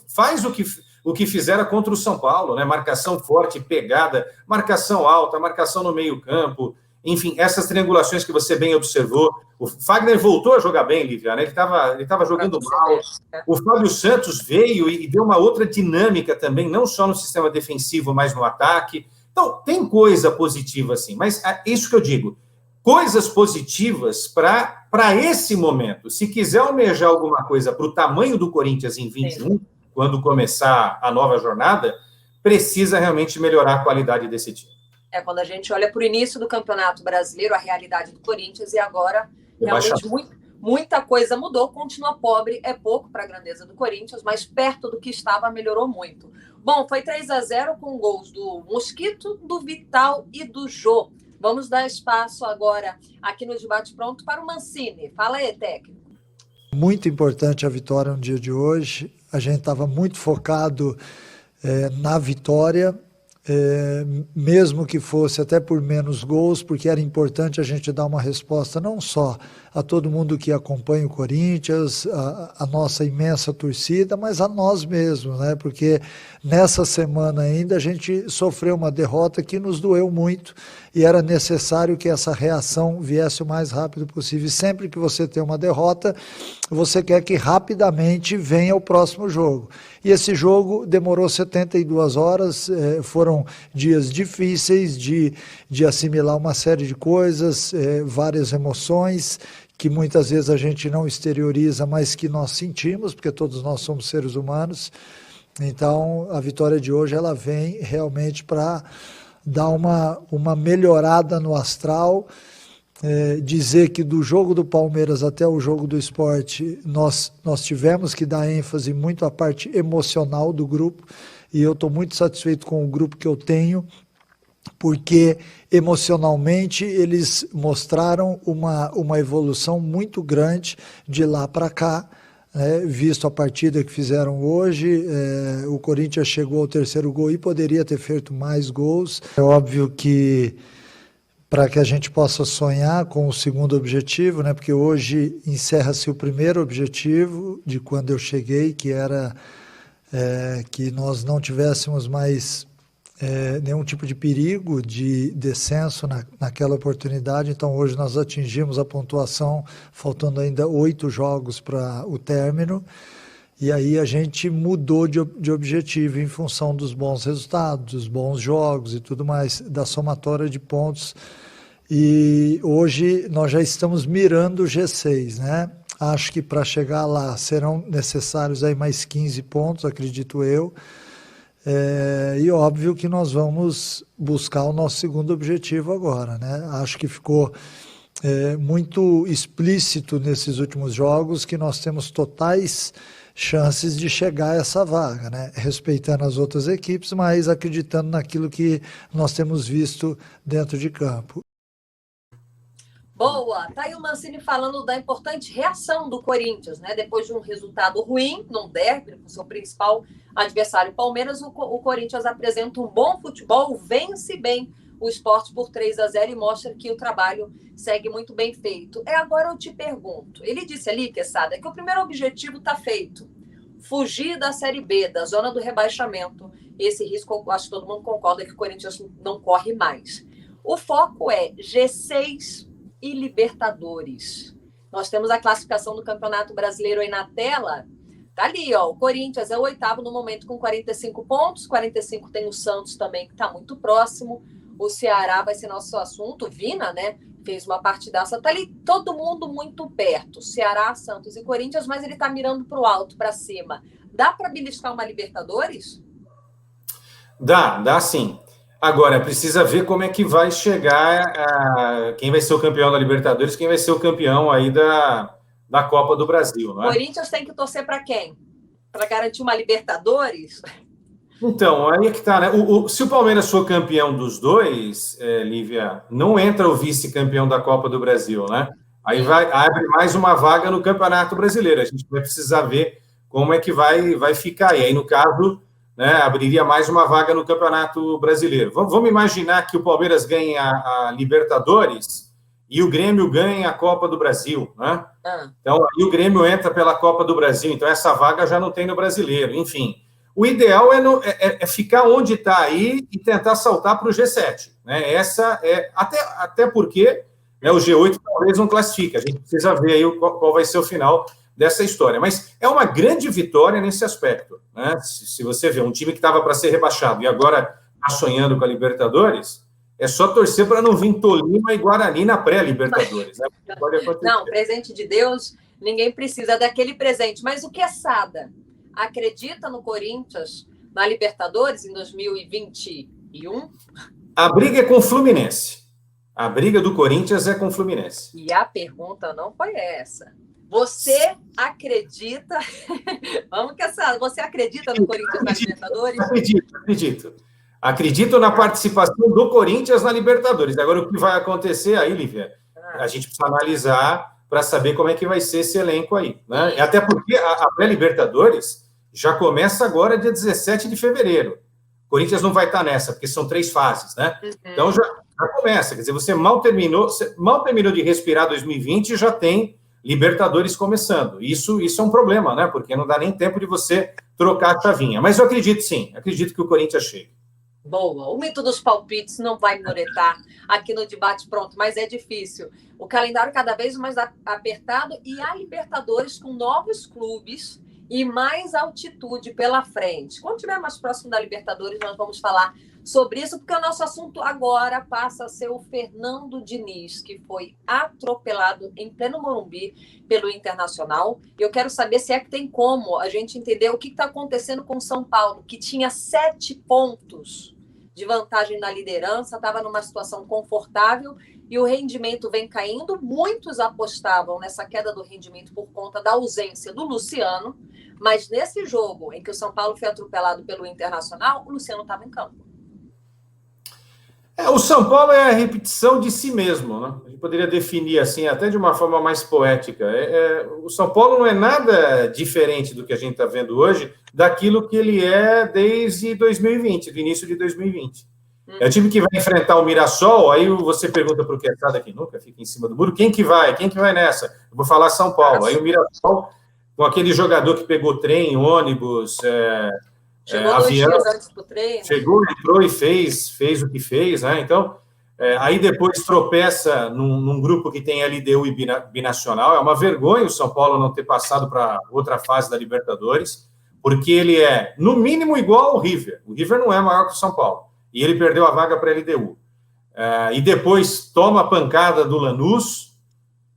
S2: Faz o que fizeram contra o São Paulo, né? Marcação forte, pegada, marcação alta, marcação no meio-campo. Enfim, essas triangulações que você bem observou. O Fagner voltou a jogar bem, Lívia, né? Ele estava jogando mal. O Fábio Santos veio e deu uma outra dinâmica também, não só no sistema defensivo, mas no ataque. Então, tem coisa positiva, assim. Mas é isso que eu digo. Coisas positivas para esse momento. Se quiser almejar alguma coisa para o tamanho do Corinthians em 21, quando começar a nova jornada, precisa realmente melhorar a qualidade desse time.
S1: Quando a gente olha para o início do Campeonato Brasileiro, a realidade do Corinthians, e agora realmente muita coisa mudou, continua pobre, é pouco para a grandeza do Corinthians, mas perto do que estava, melhorou muito. Bom, foi 3-0 com gols do Mosquito, do Vital e do Jô. Vamos dar espaço agora aqui no Debate Pronto para o Mancini. Fala aí, técnico.
S6: Muito importante a vitória no dia de hoje. A gente estava muito focado na vitória, mesmo que fosse até por menos gols, porque era importante a gente dar uma resposta não só a todo mundo que acompanha o Corinthians, a nossa imensa torcida, mas a nós mesmos, né? Porque nessa semana ainda a gente sofreu uma derrota que nos doeu muito e era necessário que essa reação viesse o mais rápido possível. E sempre que você tem uma derrota, você quer que rapidamente venha o próximo jogo. E esse jogo demorou 72 horas, foram dias difíceis de assimilar uma série de coisas, várias emoções, que muitas vezes a gente não exterioriza, mas que nós sentimos, porque todos nós somos seres humanos. Então, a vitória de hoje ela vem realmente para dar uma melhorada no astral, dizer que do jogo do Palmeiras até o jogo do Sport, nós tivemos que dar ênfase muito à parte emocional do grupo, e eu estou muito satisfeito com o grupo que eu tenho, porque emocionalmente eles mostraram uma evolução muito grande de lá para cá, visto a partida que fizeram hoje. O Corinthians chegou ao terceiro gol e poderia ter feito mais gols. É óbvio que para que a gente possa sonhar com o segundo objetivo, né, porque hoje encerra-se o primeiro objetivo de quando eu cheguei, que era que nós não tivéssemos mais nenhum tipo de perigo de descenso naquela oportunidade. Então hoje nós atingimos a pontuação faltando ainda 8 jogos para o término, e aí a gente mudou de objetivo em função dos bons resultados, dos bons jogos e tudo mais, da somatória de pontos, e hoje nós já estamos mirando o G6, né? Acho que para chegar lá serão necessários aí mais 15 pontos, acredito eu. E óbvio que nós vamos buscar o nosso segundo objetivo agora, né? Acho que ficou muito explícito nesses últimos jogos que nós temos totais chances de chegar a essa vaga, né? Respeitando as outras equipes, mas acreditando naquilo que nós temos visto dentro de campo.
S1: Boa, tá aí o Mancini falando da importante reação do Corinthians, né? Depois de um resultado ruim num derby com seu principal adversário Palmeiras, o Corinthians apresenta um bom futebol, vence bem o Sport por 3-0 e mostra que o trabalho segue muito bem feito. Agora eu te pergunto, ele disse ali, Quesada, que o primeiro objetivo está feito, fugir da Série B, da zona do rebaixamento. Esse risco, eu acho que todo mundo concorda que o Corinthians não corre mais. O foco é G6 e Libertadores. Nós temos a classificação do Campeonato Brasileiro aí na tela. Tá ali, ó. O Corinthians é o 8º no momento com 45 pontos. 45 tem o Santos também, que está muito próximo. O Ceará vai ser nosso assunto. Vina, né? Fez uma partidaça. Tá ali todo mundo muito perto. Ceará, Santos e Corinthians, mas ele tá mirando para o alto, para cima. Dá para beliscar uma Libertadores?
S2: Dá sim. Agora, precisa ver como é que vai chegar quem vai ser o campeão da Libertadores, quem vai ser o campeão aí da Copa do Brasil, não é?
S1: Corinthians tem que torcer para quem? Para garantir uma Libertadores?
S2: Então, aí é que tá, né? Se o Palmeiras for campeão dos dois, Lívia, não entra o vice-campeão da Copa do Brasil, né? Aí abre mais uma vaga no Campeonato Brasileiro. A gente vai precisar ver como é que vai ficar. E aí, no caso, né, abriria mais uma vaga no Campeonato Brasileiro. Vamos imaginar que o Palmeiras ganha a Libertadores e o Grêmio ganha a Copa do Brasil, né? Então, aí o Grêmio entra pela Copa do Brasil, então essa vaga já não tem no Brasileiro. Enfim, o ideal é ficar onde está aí e tentar saltar para o G7, né? Essa até porque, né, o G8 talvez não classifique. A gente precisa ver aí qual vai ser o final dessa história. Mas é uma grande vitória nesse aspecto, né? Se você vê um time que estava para ser rebaixado e agora está sonhando com a Libertadores, é só torcer para não vir Tolima e Guarani na pré-Libertadores, né? Pode acontecer.
S1: Não, presente de Deus, ninguém precisa daquele presente. Mas o Quesada acredita no Corinthians na Libertadores em 2021?
S2: A briga é com o Fluminense. A briga do Corinthians é com o Fluminense.
S1: E a pergunta não foi essa. Você acredita... Vamos, Quesada, você acredita no Corinthians na Libertadores?
S2: Acredito. Acredito na participação do Corinthians na Libertadores. Agora, o que vai acontecer aí, Lívia? A gente precisa analisar para saber como é que vai ser esse elenco aí, né? Até porque a pré-Libertadores já começa agora, dia 17 de fevereiro. O Corinthians não vai estar nessa, porque são 3 fases, né? Então, já começa. Quer dizer, você mal terminou de respirar 2020 e já tem Libertadores começando. Isso é um problema, né? Porque não dá nem tempo de você trocar a chavinha. Mas eu acredito, sim. Acredito que o Corinthians chegue.
S1: Boa. O mito dos palpites não vai minoretar aqui no debate pronto, mas é difícil. O calendário cada vez mais apertado e a Libertadores com novos clubes e mais altitude pela frente. Quando estiver mais próximo da Libertadores, nós vamos falar sobre isso, porque o nosso assunto agora passa a ser o Fernando Diniz, que foi atropelado em pleno Morumbi pelo Internacional. Eu quero saber se é que tem como a gente entender o que está acontecendo com o São Paulo, que tinha 7 pontos de vantagem na liderança, estava numa situação confortável e o rendimento vem caindo. Muitos apostavam nessa queda do rendimento por conta da ausência do Luciano, mas nesse jogo em que o São Paulo foi atropelado pelo Internacional, o Luciano estava em campo.
S2: O São Paulo é a repetição de si mesmo, né? A gente poderia definir assim, até de uma forma mais poética. O São Paulo não é nada diferente do que a gente está vendo hoje, daquilo que ele é desde 2020, do início de 2020. É o time que vai enfrentar o Mirassol, aí você pergunta para o Quesada, que nunca fica em cima do muro, quem que vai nessa? Eu vou falar São Paulo. Aí o Mirassol, com aquele jogador que pegou trem, ônibus...
S1: Chegou
S2: avião,
S1: 2 dias antes do treino.
S2: Chegou, entrou e fez o que fez, né? Então, aí depois tropeça num grupo que tem LDU e Binacional. É uma vergonha o São Paulo não ter passado para outra fase da Libertadores, porque ele é, no mínimo, igual ao River. O River não é maior que o São Paulo. E ele perdeu a vaga para a LDU. E depois toma a pancada do Lanús.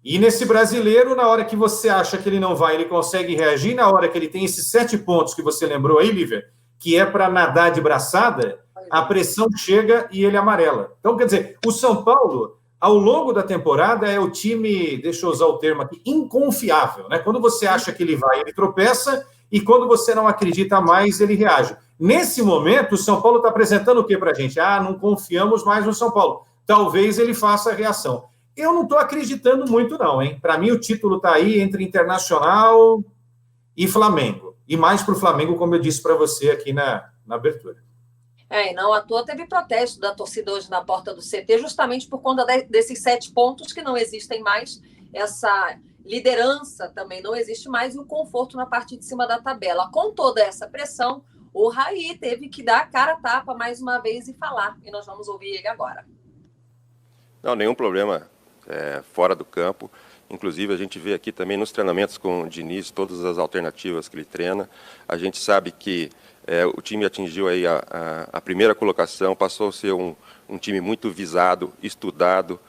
S2: E nesse brasileiro, na hora que você acha que ele não vai, ele consegue reagir. Na hora que ele tem esses 7 pontos que você lembrou aí, Lívia, que é para nadar de braçada, a pressão chega e ele amarela. Então, quer dizer, o São Paulo, ao longo da temporada, é o time, deixa eu usar o termo aqui, inconfiável, né? Quando você acha que ele vai, ele tropeça, e quando você não acredita mais, ele reage. Nesse momento, o São Paulo está apresentando o que para a gente? Não confiamos mais no São Paulo. Talvez ele faça a reação. Eu não estou acreditando muito, não, hein? Para mim, o título está aí entre Internacional e Flamengo. E mais para o Flamengo, como eu disse para você aqui na abertura.
S1: E não à toa teve protesto da torcida hoje na porta do CT, justamente por conta desses 7 pontos que não existem mais, essa liderança também não existe mais e o conforto na parte de cima da tabela. Com toda essa pressão, o Raí teve que dar a cara a tapa mais uma vez e falar, e nós vamos ouvir ele agora.
S7: Não, nenhum problema fora do campo. Inclusive, a gente vê aqui também nos treinamentos com o Diniz, todas as alternativas que ele treina. A gente sabe que o time atingiu aí a primeira colocação, passou a ser um time muito visado, estudado,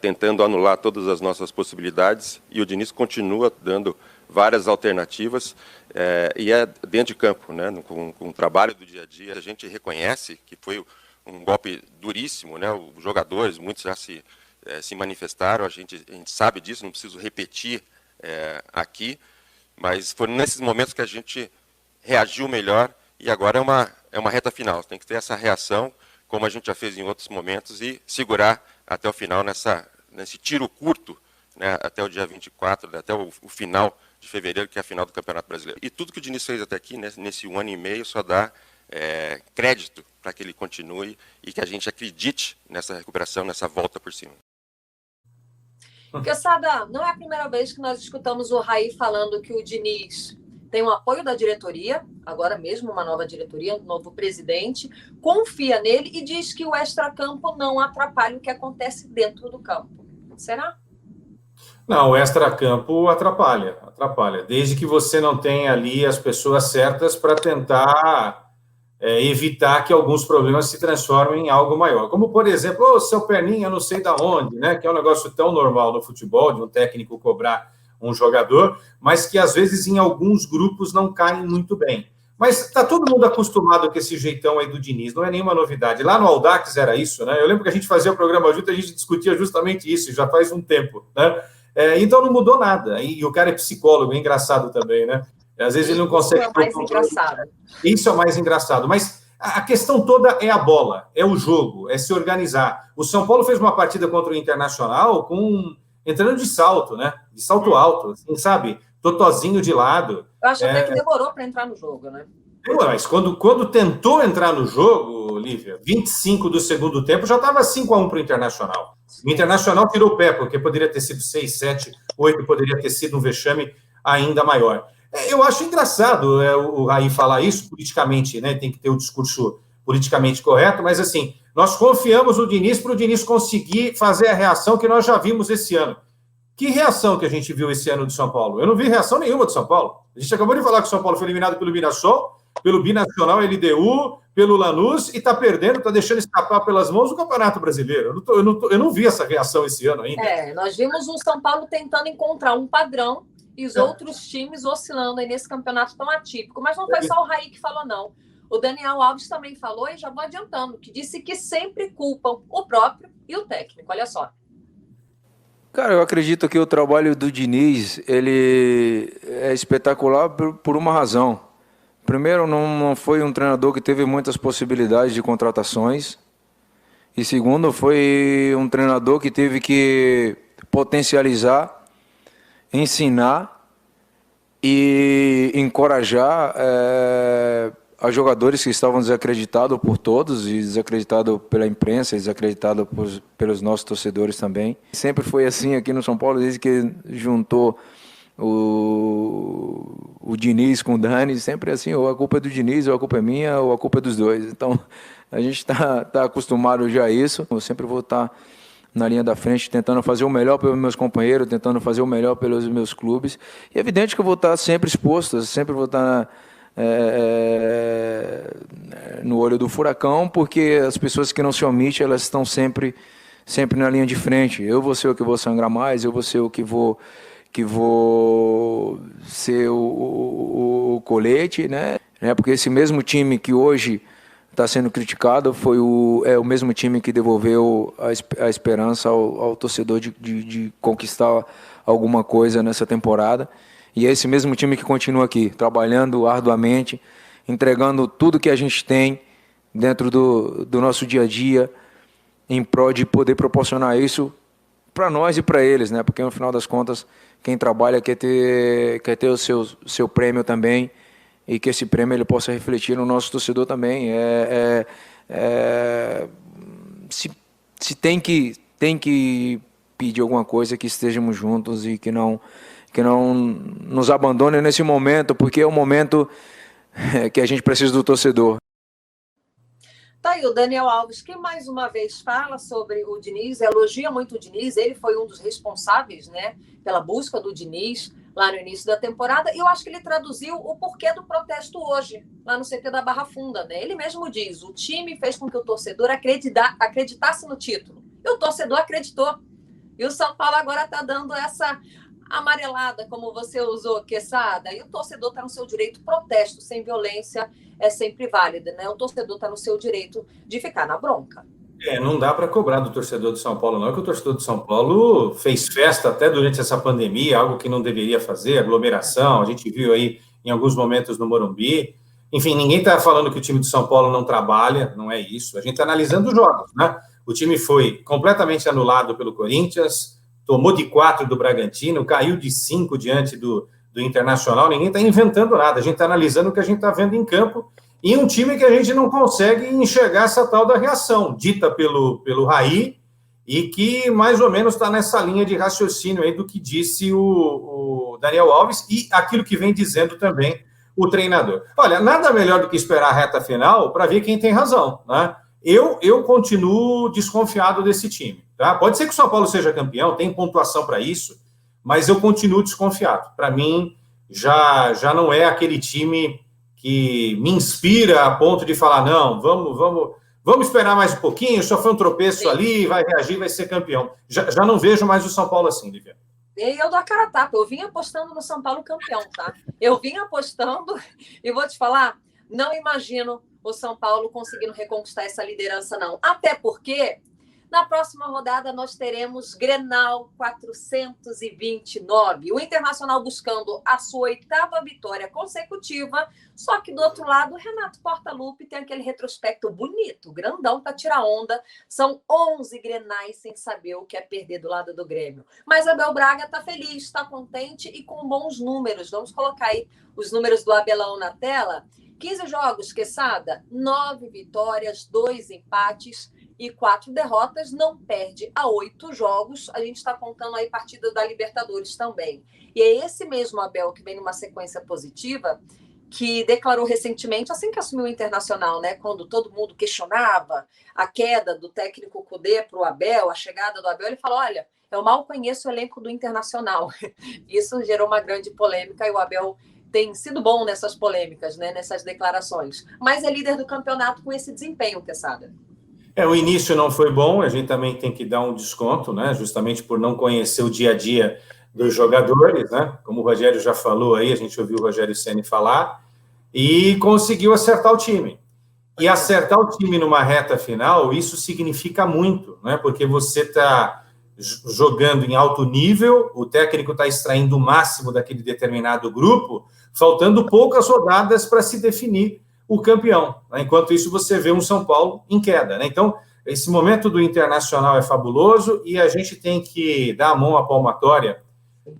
S7: tentando anular todas as nossas possibilidades. E o Diniz continua dando várias alternativas e dentro de campo, né? Com o trabalho do dia a dia. A gente reconhece que foi um golpe duríssimo, né? Os jogadores, muitos já se manifestaram, a gente sabe disso, não preciso repetir aqui, mas foram nesses momentos que a gente reagiu melhor e agora é uma reta final. Tem que ter essa reação, como a gente já fez em outros momentos, e segurar até o final nesse tiro curto, né, até o dia 24, até o final de fevereiro, que é a final do Campeonato Brasileiro. E tudo que o Diniz fez até aqui, né, nesse 1 ano e meio, só dá crédito para que ele continue e que a gente acredite nessa recuperação, nessa volta por cima.
S1: Quesada, não é a primeira vez que nós escutamos o Raí falando que o Diniz tem o apoio da diretoria, agora mesmo uma nova diretoria, um novo presidente, confia nele e diz que o extracampo não atrapalha o que acontece dentro do campo. Será?
S2: Não, o extracampo atrapalha. Desde que você não tenha ali as pessoas certas para tentar evitar que alguns problemas se transformem em algo maior. Como, por exemplo, seu perninha não sei da onde, né? Que é um negócio tão normal no futebol, de um técnico cobrar um jogador, mas que às vezes em alguns grupos não caem muito bem. Mas está todo mundo acostumado com esse jeitão aí do Diniz, não é nenhuma novidade. Lá no Audax era isso, né? Eu lembro que a gente fazia o programa junto, a gente discutia justamente isso, já faz um tempo, né? Então não mudou nada. E o cara é psicólogo, é engraçado também, né? Às vezes ele não consegue...
S1: Isso é mais engraçado.
S2: Isso é o mais engraçado. Mas a questão toda é a bola, é o jogo, é se organizar. O São Paulo fez uma partida contra o Internacional entrando de salto, né? De salto alto, assim, sabe? Totozinho de lado.
S1: Eu acho até que demorou para entrar no jogo, né?
S2: Mas quando tentou entrar no jogo, Lívia, 25 do segundo tempo, já estava 5-1 para o Internacional. O Internacional tirou o pé, porque poderia ter sido 6, 7, 8, poderia ter sido um vexame ainda maior. Eu acho engraçado o Raí falar isso politicamente, né? Tem que ter o discurso politicamente correto, mas assim, nós confiamos no Diniz para o Diniz conseguir fazer a reação que nós já vimos esse ano. Que reação que a gente viu esse ano do São Paulo? Eu não vi reação nenhuma do São Paulo. A gente acabou de falar que o São Paulo foi eliminado pelo Mirassol, pelo Binacional LDU, pelo Lanús, e está perdendo, está deixando escapar pelas mãos o Campeonato Brasileiro. Eu não vi essa reação esse ano ainda.
S1: Nós vimos o São Paulo tentando encontrar um padrão e os outros times oscilando aí nesse campeonato tão atípico. Mas não foi só o Raí que falou, não. O Daniel Alves também falou, e já vou adiantando, que disse que sempre culpam o próprio e o técnico. Olha só.
S8: Cara, eu acredito que o trabalho do Diniz, ele é espetacular por uma razão. Primeiro, não foi um treinador que teve muitas possibilidades de contratações. E segundo, foi um treinador que teve que potencializar, ensinar e encorajar a jogadores que estavam desacreditados por todos, e desacreditados pela imprensa, e desacreditados pelos nossos torcedores também. Sempre foi assim aqui no São Paulo, desde que juntou o Diniz com o Dani, sempre assim, ou a culpa é do Diniz, ou a culpa é minha, ou a culpa é dos dois. Então, a gente está acostumado já a isso. Eu sempre vou estar na linha da frente, tentando fazer o melhor pelos meus companheiros, tentando fazer o melhor pelos meus clubes. E é evidente que eu vou estar sempre exposto, sempre vou estar no olho do furacão, porque as pessoas que não se omitem, elas estão sempre na linha de frente. Eu vou ser o que vou sangrar mais, eu vou ser o que vou ser o colete, né? Porque esse mesmo time que hoje está sendo criticado é o mesmo time que devolveu a esperança ao torcedor de conquistar alguma coisa nessa temporada. E é esse mesmo time que continua aqui, trabalhando arduamente, entregando tudo que a gente tem dentro do nosso dia a dia, em prol de poder proporcionar isso para nós e para eles, né? Porque no final das contas, quem trabalha quer ter o seu prêmio também, e que esse prêmio ele possa refletir no nosso torcedor também. Se tem que pedir alguma coisa, que estejamos juntos e que não nos abandone nesse momento, porque é o momento que a gente precisa do torcedor.
S1: Tá aí o Daniel Alves, que mais uma vez fala sobre o Diniz, elogia muito o Diniz, ele foi um dos responsáveis, né, pela busca do Diniz lá no início da temporada, e eu acho que ele traduziu o porquê do protesto hoje, lá no CT da Barra Funda, né? Ele mesmo diz, o time fez com que o torcedor acreditasse no título, e o torcedor acreditou. E o São Paulo agora está dando essa amarelada, como você usou, Quesada, e o torcedor está no seu direito, protesto sem violência é sempre válido, né? O torcedor está no seu direito de ficar na bronca.
S2: Não dá para cobrar do torcedor do São Paulo, não, que o torcedor do São Paulo fez festa até durante essa pandemia, algo que não deveria fazer, aglomeração, a gente viu aí em alguns momentos no Morumbi. Enfim, ninguém está falando que o time do São Paulo não trabalha, não é isso. A gente está analisando os jogos, né? O time foi completamente anulado pelo Corinthians, tomou de 4 do Bragantino, caiu de 5 diante do Internacional, ninguém está inventando nada, a gente está analisando o que a gente está vendo em campo, e um time que a gente não consegue enxergar essa tal da reação, dita pelo Raí, e que mais ou menos está nessa linha de raciocínio aí do que disse o Daniel Alves, e aquilo que vem dizendo também o treinador. Olha, nada melhor do que esperar a reta final para ver quem tem razão, né? Eu continuo desconfiado desse time, tá? Pode ser que o São Paulo seja campeão, tem pontuação para isso, mas eu continuo desconfiado. Para mim, já não é aquele time que me inspira a ponto de falar, não, vamos esperar mais um pouquinho, só foi um tropeço ali, vai reagir, vai ser campeão. Já não vejo mais o São Paulo assim, Lívia.
S1: E eu dou a cara a tapa, eu vim apostando no São Paulo campeão, tá? Eu vim apostando e vou te falar, não imagino o São Paulo conseguindo reconquistar essa liderança, não. Até porque na próxima rodada nós teremos Grenal 429. O Internacional buscando a sua 8ª vitória consecutiva, só que do outro lado, o Renato Portaluppi tem aquele retrospecto bonito, grandão para tirar onda. São 11 Grenais sem saber o que é perder do lado do Grêmio. Mas Abel Braga está feliz, está contente e com bons números. Vamos colocar aí os números do Abelão na tela. 15 jogos, Quesada, 9 vitórias, 2 empates e 4 derrotas, não perde a 8 jogos. A gente está contando aí partida da Libertadores também. E é esse mesmo Abel que vem numa sequência positiva, que declarou recentemente, assim que assumiu o Internacional, né, quando todo mundo questionava a queda do técnico Cudê para o Abel, a chegada do Abel, ele falou, olha, eu mal conheço o elenco do Internacional. Isso gerou uma grande polêmica e o Abel tem sido bom nessas polêmicas, né, nessas declarações. Mas é líder do campeonato com esse desempenho, Quesada.
S2: O início não foi bom, a gente também tem que dar um desconto, né, justamente por não conhecer o dia a dia dos jogadores, né, como o Rogério já falou aí, a gente ouviu o Rogério Ceni falar, e conseguiu acertar o time. E acertar o time numa reta final, isso significa muito, né, porque você está jogando em alto nível, o técnico está extraindo o máximo daquele determinado grupo, faltando poucas rodadas para se definir o campeão, né? Enquanto isso você vê um São Paulo em queda, né? Então, esse momento do Internacional é fabuloso e a gente tem que dar a mão à palmatória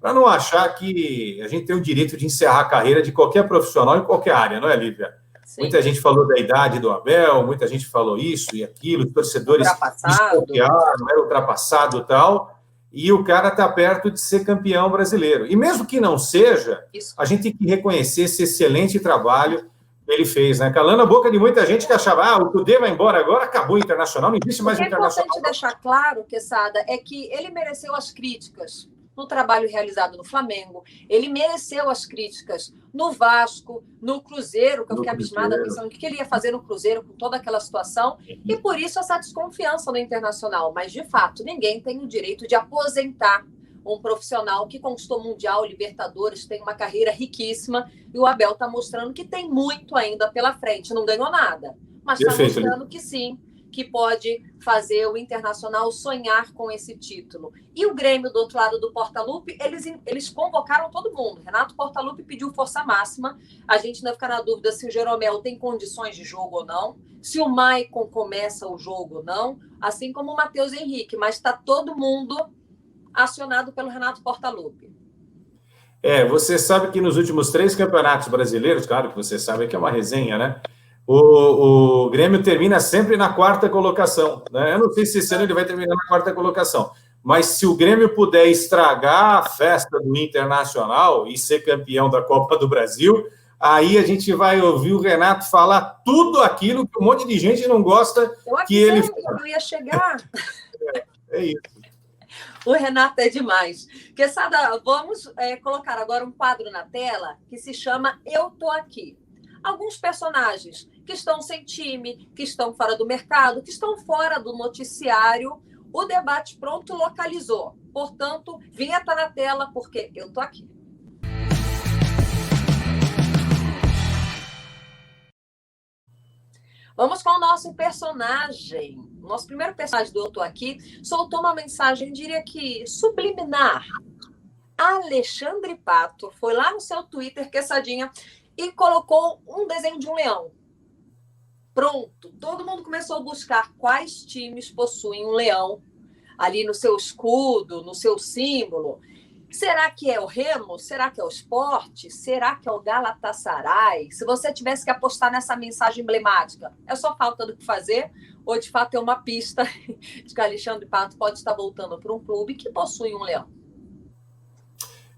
S2: para não achar que a gente tem o direito de encerrar a carreira de qualquer profissional em qualquer área, não é, Lívia? Sim. Muita gente falou da idade do Abel, muita gente falou isso e aquilo, os torcedores desconfiaram, era ultrapassado e tal, e o cara está perto de ser campeão brasileiro. E mesmo que não seja, a gente tem que reconhecer esse excelente trabalho que ele fez, né? Calando a boca de muita gente que achava, o Cudê vai embora agora, acabou o Internacional, não existe mais o Internacional.
S1: O que é importante deixar claro, Quesada, é que ele mereceu as críticas no trabalho realizado no Flamengo, ele mereceu as críticas no Vasco, no Cruzeiro, que eu fiquei abismada pensando o que ele ia fazer no Cruzeiro com toda aquela situação, e por isso essa desconfiança no Internacional. Mas, de fato, ninguém tem o direito de aposentar um profissional que conquistou Mundial, Libertadores, tem uma carreira riquíssima, e o Abel está mostrando que tem muito ainda pela frente. Não ganhou nada, mas está mostrando que sim, que pode fazer o Internacional sonhar com esse título. E o Grêmio, do outro lado do Portaluppi, eles convocaram todo mundo. Renato Portaluppi pediu força máxima. A gente ainda fica na dúvida se o Jeromel tem condições de jogo ou não, se o Maicon começa o jogo ou não, assim como o Matheus Henrique, mas está todo mundo acionado pelo Renato Portaluppi.
S2: Você sabe que nos últimos 3 campeonatos brasileiros, claro que você sabe que é uma resenha, né? O Grêmio termina sempre na quarta colocação, né? Eu não sei se esse ano ele vai terminar na quarta colocação, mas se o Grêmio puder estragar a festa do Internacional e ser campeão da Copa do Brasil, aí a gente vai ouvir o Renato falar tudo aquilo que um monte de gente não gosta que ele fala.
S1: Eu ia chegar.
S2: É isso.
S1: O Renato é demais. Quesada, vamos colocar agora um quadro na tela que se chama Eu Tô Aqui. Alguns personagens que estão sem time, que estão fora do mercado, que estão fora do noticiário, o Debate Pronto localizou. Portanto, vinheta na tela, porque eu tô aqui. Vamos com o nosso personagem. O nosso primeiro personagem do Eu Tô Aqui soltou uma mensagem, diria que subliminar. Alexandre Pato foi lá no seu Twitter, Quesadinha, e colocou um desenho de um leão. Pronto, todo mundo começou a buscar quais times possuem um leão ali no seu escudo, no seu símbolo. Será que é o Remo? Será que é o Sport? Será que é o Galatasaray? Se você tivesse que apostar nessa mensagem emblemática, é só falta do que fazer? Ou de fato é uma pista de que Alexandre Pato pode estar voltando para um clube que possui um leão?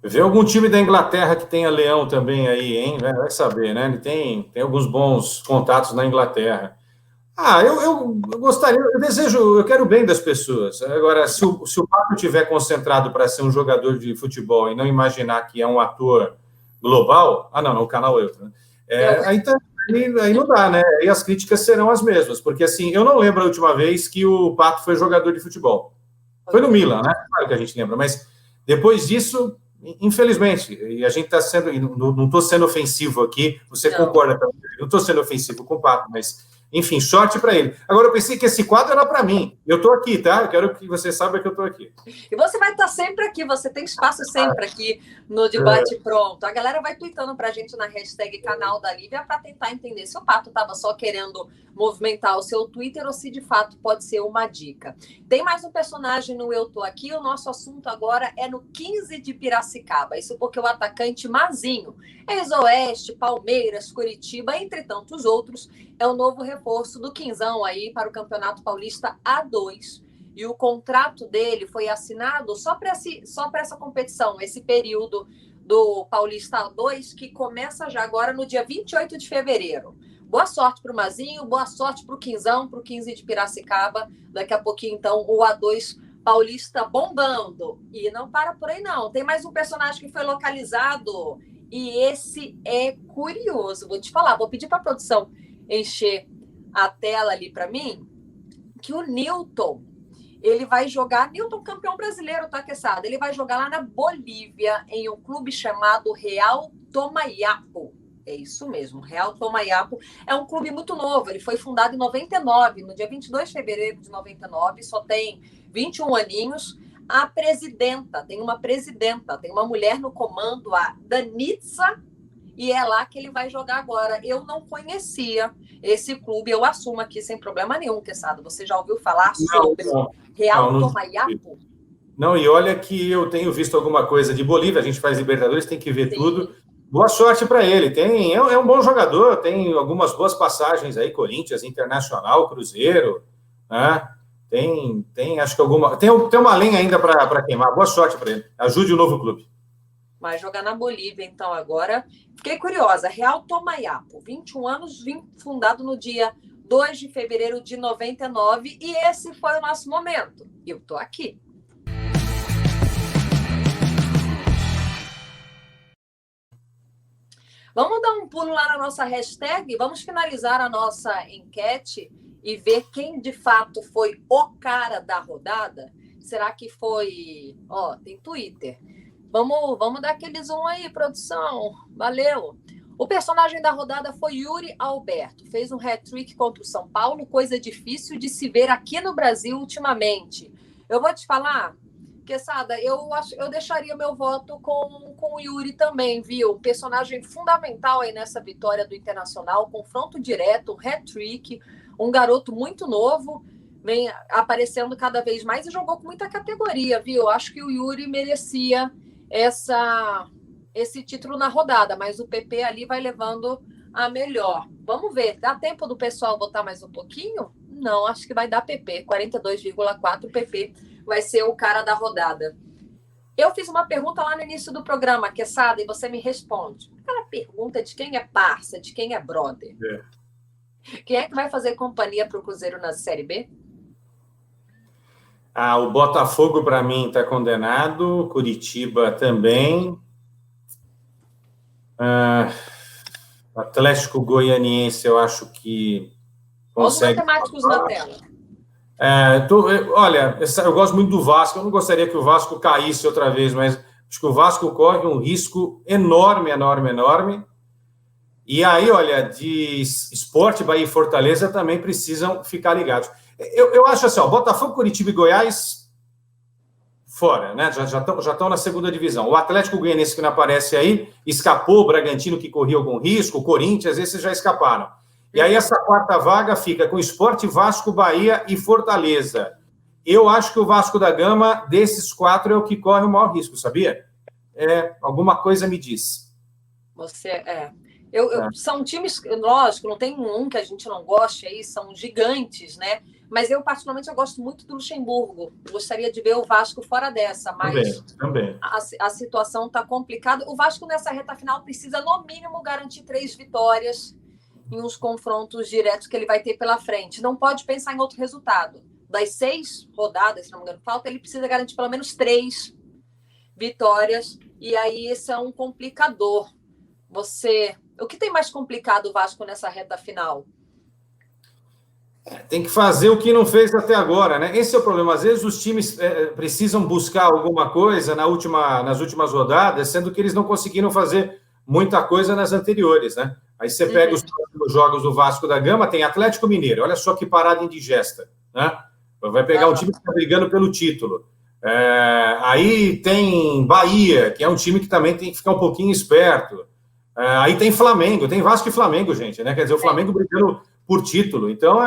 S2: Vê algum time da Inglaterra que tenha leão também aí, hein? Vai saber, né? Ele tem alguns bons contatos na Inglaterra. Eu gostaria, eu quero o bem das pessoas. Agora, se o Pato estiver concentrado para ser um jogador de futebol e não imaginar que é um ator global, não, o canal é outro, né? Aí não dá, né? E as críticas serão as mesmas, porque assim, eu não lembro a última vez que o Pato foi jogador de futebol. Foi no Milan, né? Claro que a gente lembra, mas depois disso, infelizmente, e a gente está sendo, não estou sendo ofensivo aqui, você concorda também, não estou sendo ofensivo com o Pato, mas enfim, sorte para ele. Agora, eu pensei que esse quadro era para mim. Eu estou aqui, tá? Eu quero que você saiba que eu estou aqui.
S1: E você vai estar sempre aqui, você tem espaço sempre aqui no Debate Pronto. A galera vai tweetando para a gente na hashtag canal da Lívia para tentar entender se o Pato estava só querendo movimentar o seu Twitter ou se de fato pode ser uma dica. Tem mais um personagem no Eu Tô Aqui. O nosso assunto agora é no 15 de Piracicaba. Isso porque o atacante Mazinho, ex-Oeste, Palmeiras, Curitiba, entre tantos outros, é o novo reforço do Quinzão aí para o Campeonato Paulista A2. E o contrato dele foi assinado só para essa competição, esse período do Paulista A2, que começa já agora no dia 28 de fevereiro. Boa sorte para o Mazinho, boa sorte para o Quinzão, para o 15 de Piracicaba. Daqui a pouquinho, então, o A2 Paulista bombando. E não para por aí, não. Tem mais um personagem que foi localizado e esse é curioso. Vou te falar, vou pedir para a produção encher a tela ali para mim, que o Newton, ele vai jogar, Newton campeão brasileiro, tá, Quesada? Ele vai jogar lá na Bolívia, em um clube chamado Real Tomayapo. É isso mesmo, Real Tomayapo é um clube muito novo, ele foi fundado em 99, no dia 22 de fevereiro de 99, só tem 21 aninhos. A presidenta, tem uma mulher no comando, a Danitza, e é lá que ele vai jogar agora. Eu não conhecia esse clube, eu assumo aqui sem problema nenhum, Quesada. Você já ouviu falar sobre Real Tomayapo?
S2: Não, e olha que eu tenho visto alguma coisa de Bolívia, a gente faz Libertadores, tem que ver tudo. Boa sorte para ele. É um bom jogador, tem algumas boas passagens aí, Corinthians, Internacional, Cruzeiro, né? Tem acho que alguma. Tem uma lenha ainda para queimar. Boa sorte para ele. Ajude o novo clube.
S1: Vai jogar na Bolívia, então, agora. Fiquei curiosa. Real Tomayapo, 21 anos, fundado no dia 2 de fevereiro de 99. E esse foi o nosso momento. Eu tô aqui. Vamos dar um pulo lá na nossa hashtag? Vamos finalizar a nossa enquete e ver quem de fato foi o cara da rodada? Será que foi... tem Twitter. Vamos dar aquele zoom aí, produção. Valeu. O personagem da rodada foi Yuri Alberto. Fez um hat-trick contra o São Paulo, coisa difícil de se ver aqui no Brasil ultimamente. Eu vou te falar, Quesada, eu deixaria meu voto com o Yuri também, viu? Um personagem fundamental aí nessa vitória do Internacional, confronto direto, hat-trick, um garoto muito novo, vem aparecendo cada vez mais e jogou com muita categoria, viu? Acho que o Yuri merecia esse título na rodada, mas o PP ali vai levando a melhor. Vamos ver, dá tempo do pessoal votar mais um pouquinho? Não, acho que vai dar PP. 42,4 PP vai ser o cara da rodada. Eu fiz uma pergunta lá no início do programa, Quesada, e você me responde. Aquela pergunta de quem é parça, de quem é brother. Quem é que vai fazer companhia para o Cruzeiro na Série B?
S2: O Botafogo, para mim, está condenado. Curitiba também. Atlético Goianiense, eu acho que consegue.
S1: Os matemáticos na tela.
S2: Olha, eu gosto muito do Vasco. Eu não gostaria que o Vasco caísse outra vez, mas acho que o Vasco corre um risco enorme, enorme, enorme. E aí, olha, de Sport, Bahia e Fortaleza também precisam ficar ligados. Eu acho assim, Botafogo, Curitiba e Goiás fora, né? Já estão na segunda divisão. O Atlético Goianiense, que não aparece aí, escapou, o Bragantino, que corria algum risco, o Corinthians, esses já escaparam. E aí essa quarta vaga fica com Sport, Vasco, Bahia e Fortaleza. Eu acho que o Vasco da Gama, desses 4, é o que corre o maior risco, sabia? Alguma coisa me diz.
S1: São times, lógico, não tem um que a gente não goste aí, são gigantes, né? Mas eu, particularmente, eu gosto muito do Luxemburgo. Gostaria de ver o Vasco fora dessa, mas
S2: também.
S1: A situação está complicada. O Vasco, nessa reta final, precisa, no mínimo, garantir 3 vitórias em uns confrontos diretos que ele vai ter pela frente. Não pode pensar em outro resultado. Das 6 rodadas, se não me engano, falta, ele precisa garantir pelo menos 3 vitórias. E aí, esse é um complicador. O que tem mais complicado o Vasco nessa reta final?
S2: Tem que fazer o que não fez até agora, né? Esse é o problema. Às vezes os times precisam buscar alguma coisa nas últimas rodadas, sendo que eles não conseguiram fazer muita coisa nas anteriores, né? Aí você pega os próximos jogos do Vasco da Gama, tem Atlético Mineiro, olha só que parada indigesta, né? Vai pegar um time que está brigando pelo título. Aí tem Bahia, que é um time que também tem que ficar um pouquinho esperto. Aí tem Flamengo, tem Vasco e Flamengo, gente, né? Quer dizer, o Flamengo brigando por título. Então,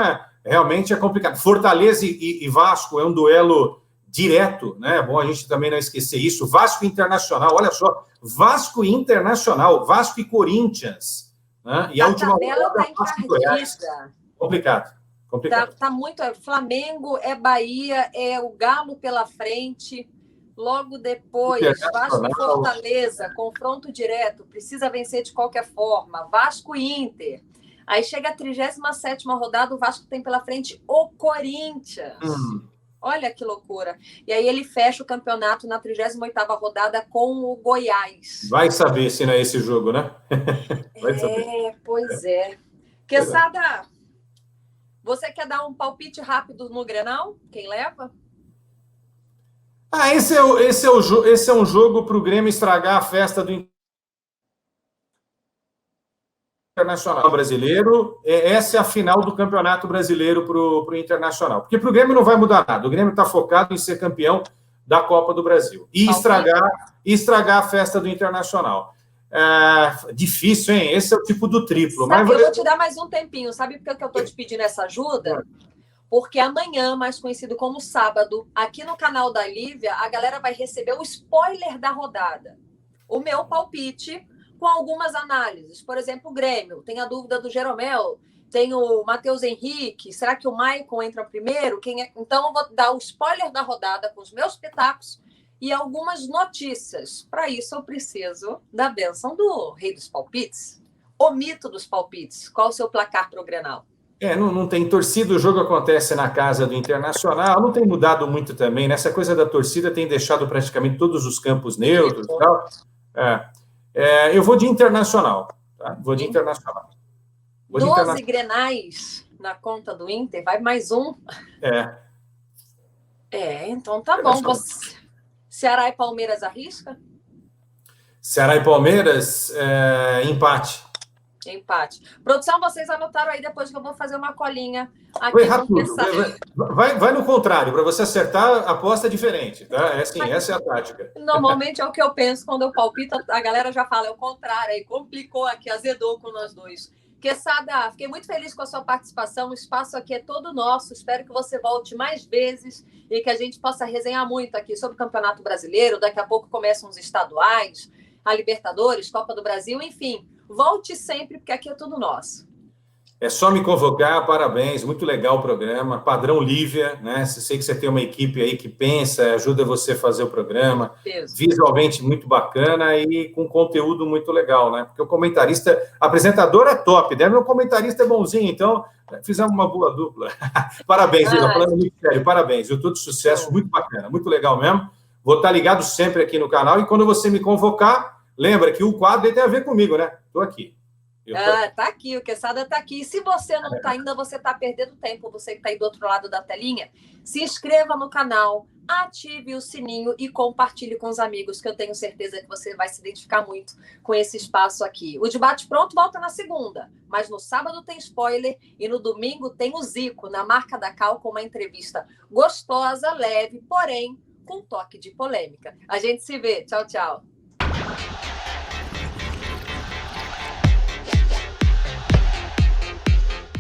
S2: realmente é complicado. Fortaleza e Vasco é um duelo direto, né? É bom a gente também não esquecer isso. Vasco e Internacional, olha só. Vasco e Internacional, Vasco e Corinthians. Né? E a última
S1: tabela está encardida.
S2: Complicado.
S1: Tá muito. Flamengo, Bahia, o Galo pela frente. Logo depois, Vasco e Fortaleza, confronto direto, precisa vencer de qualquer forma. Vasco e Inter. Aí chega a 37ª rodada, o Vasco tem pela frente o Corinthians. Olha que loucura. E aí ele fecha o campeonato na 38ª rodada com o Goiás.
S2: Vai saber se não é esse jogo, né? Vai saber.
S1: Pois é. Quesada, você quer dar um palpite rápido no Grenal? Quem leva?
S2: Esse é um jogo para o Grêmio estragar a festa do Internacional Brasileiro. Essa é a final do Campeonato Brasileiro para o Internacional. Porque para o Grêmio não vai mudar nada. O Grêmio está focado em ser campeão da Copa do Brasil. E estragar a festa do Internacional. Difícil, hein? Esse é o tipo do triplo.
S1: Eu vou te dar mais um tempinho. Sabe por que eu estou te pedindo essa ajuda? Porque amanhã, mais conhecido como sábado, aqui no canal da Lívia, a galera vai receber o spoiler da rodada. O meu palpite com algumas análises. Por exemplo, o Grêmio. Tem a dúvida do Jeromel, tem o Matheus Henrique. Será que o Maicon entra primeiro? Então, eu vou dar o spoiler da rodada com os meus pitacos e algumas notícias. Para isso, eu preciso da bênção do rei dos palpites. O mito dos palpites. Qual o seu placar para o Grenal?
S2: Não tem torcida, o jogo acontece na casa do Internacional, não tem mudado muito também, né? Essa coisa da torcida tem deixado praticamente todos os campos neutros e tal. Eu vou de Internacional, tá? Vou de Internacional.
S1: 12 Grenais na conta do Inter, vai mais um? Então tá bom. Ceará e Palmeiras arrisca?
S2: Ceará e Palmeiras, empate.
S1: Empate. Produção, vocês anotaram aí depois que eu vou fazer uma colinha aqui.
S2: Vai no contrário, para você acertar, aposta diferente, tá? Essa é a tática.
S1: Normalmente é o que eu penso quando eu palpito, a galera já fala, é o contrário, aí complicou aqui, azedou com nós dois. Quesada, fiquei muito feliz com a sua participação, o espaço aqui é todo nosso, espero que você volte mais vezes e que a gente possa resenhar muito aqui sobre o Campeonato Brasileiro, daqui a pouco começam os estaduais. a Libertadores, Copa do Brasil, enfim. Volte sempre, porque aqui é tudo nosso.
S2: É só me convocar, parabéns, muito legal o programa, padrão Lívia, né? Sei que você tem uma equipe aí que pensa, ajuda você a fazer o programa, visualmente muito bacana e com conteúdo muito legal, né? Porque o comentarista, apresentador é top, né? Meu comentarista é bonzinho, então fizemos uma boa dupla. Parabéns, Lívia, falando muito sério, parabéns, viu? Todo sucesso, muito bacana, muito legal mesmo. Vou estar ligado sempre aqui no canal e quando você me convocar, lembra que o quadro tem a ver comigo, né? Estou aqui.
S1: Tá aqui, o Quesada tá aqui. E se você não tá ainda, você tá perdendo tempo. Você que tá aí do outro lado da telinha, se inscreva no canal, ative o sininho e compartilhe com os amigos, que eu tenho certeza que você vai se identificar muito com esse espaço aqui. O Debate Pronto volta na segunda, mas no sábado tem spoiler e no domingo tem o Zico, na Marca da Cal, com uma entrevista gostosa, leve, porém com toque de polêmica. A gente se vê. Tchau, tchau.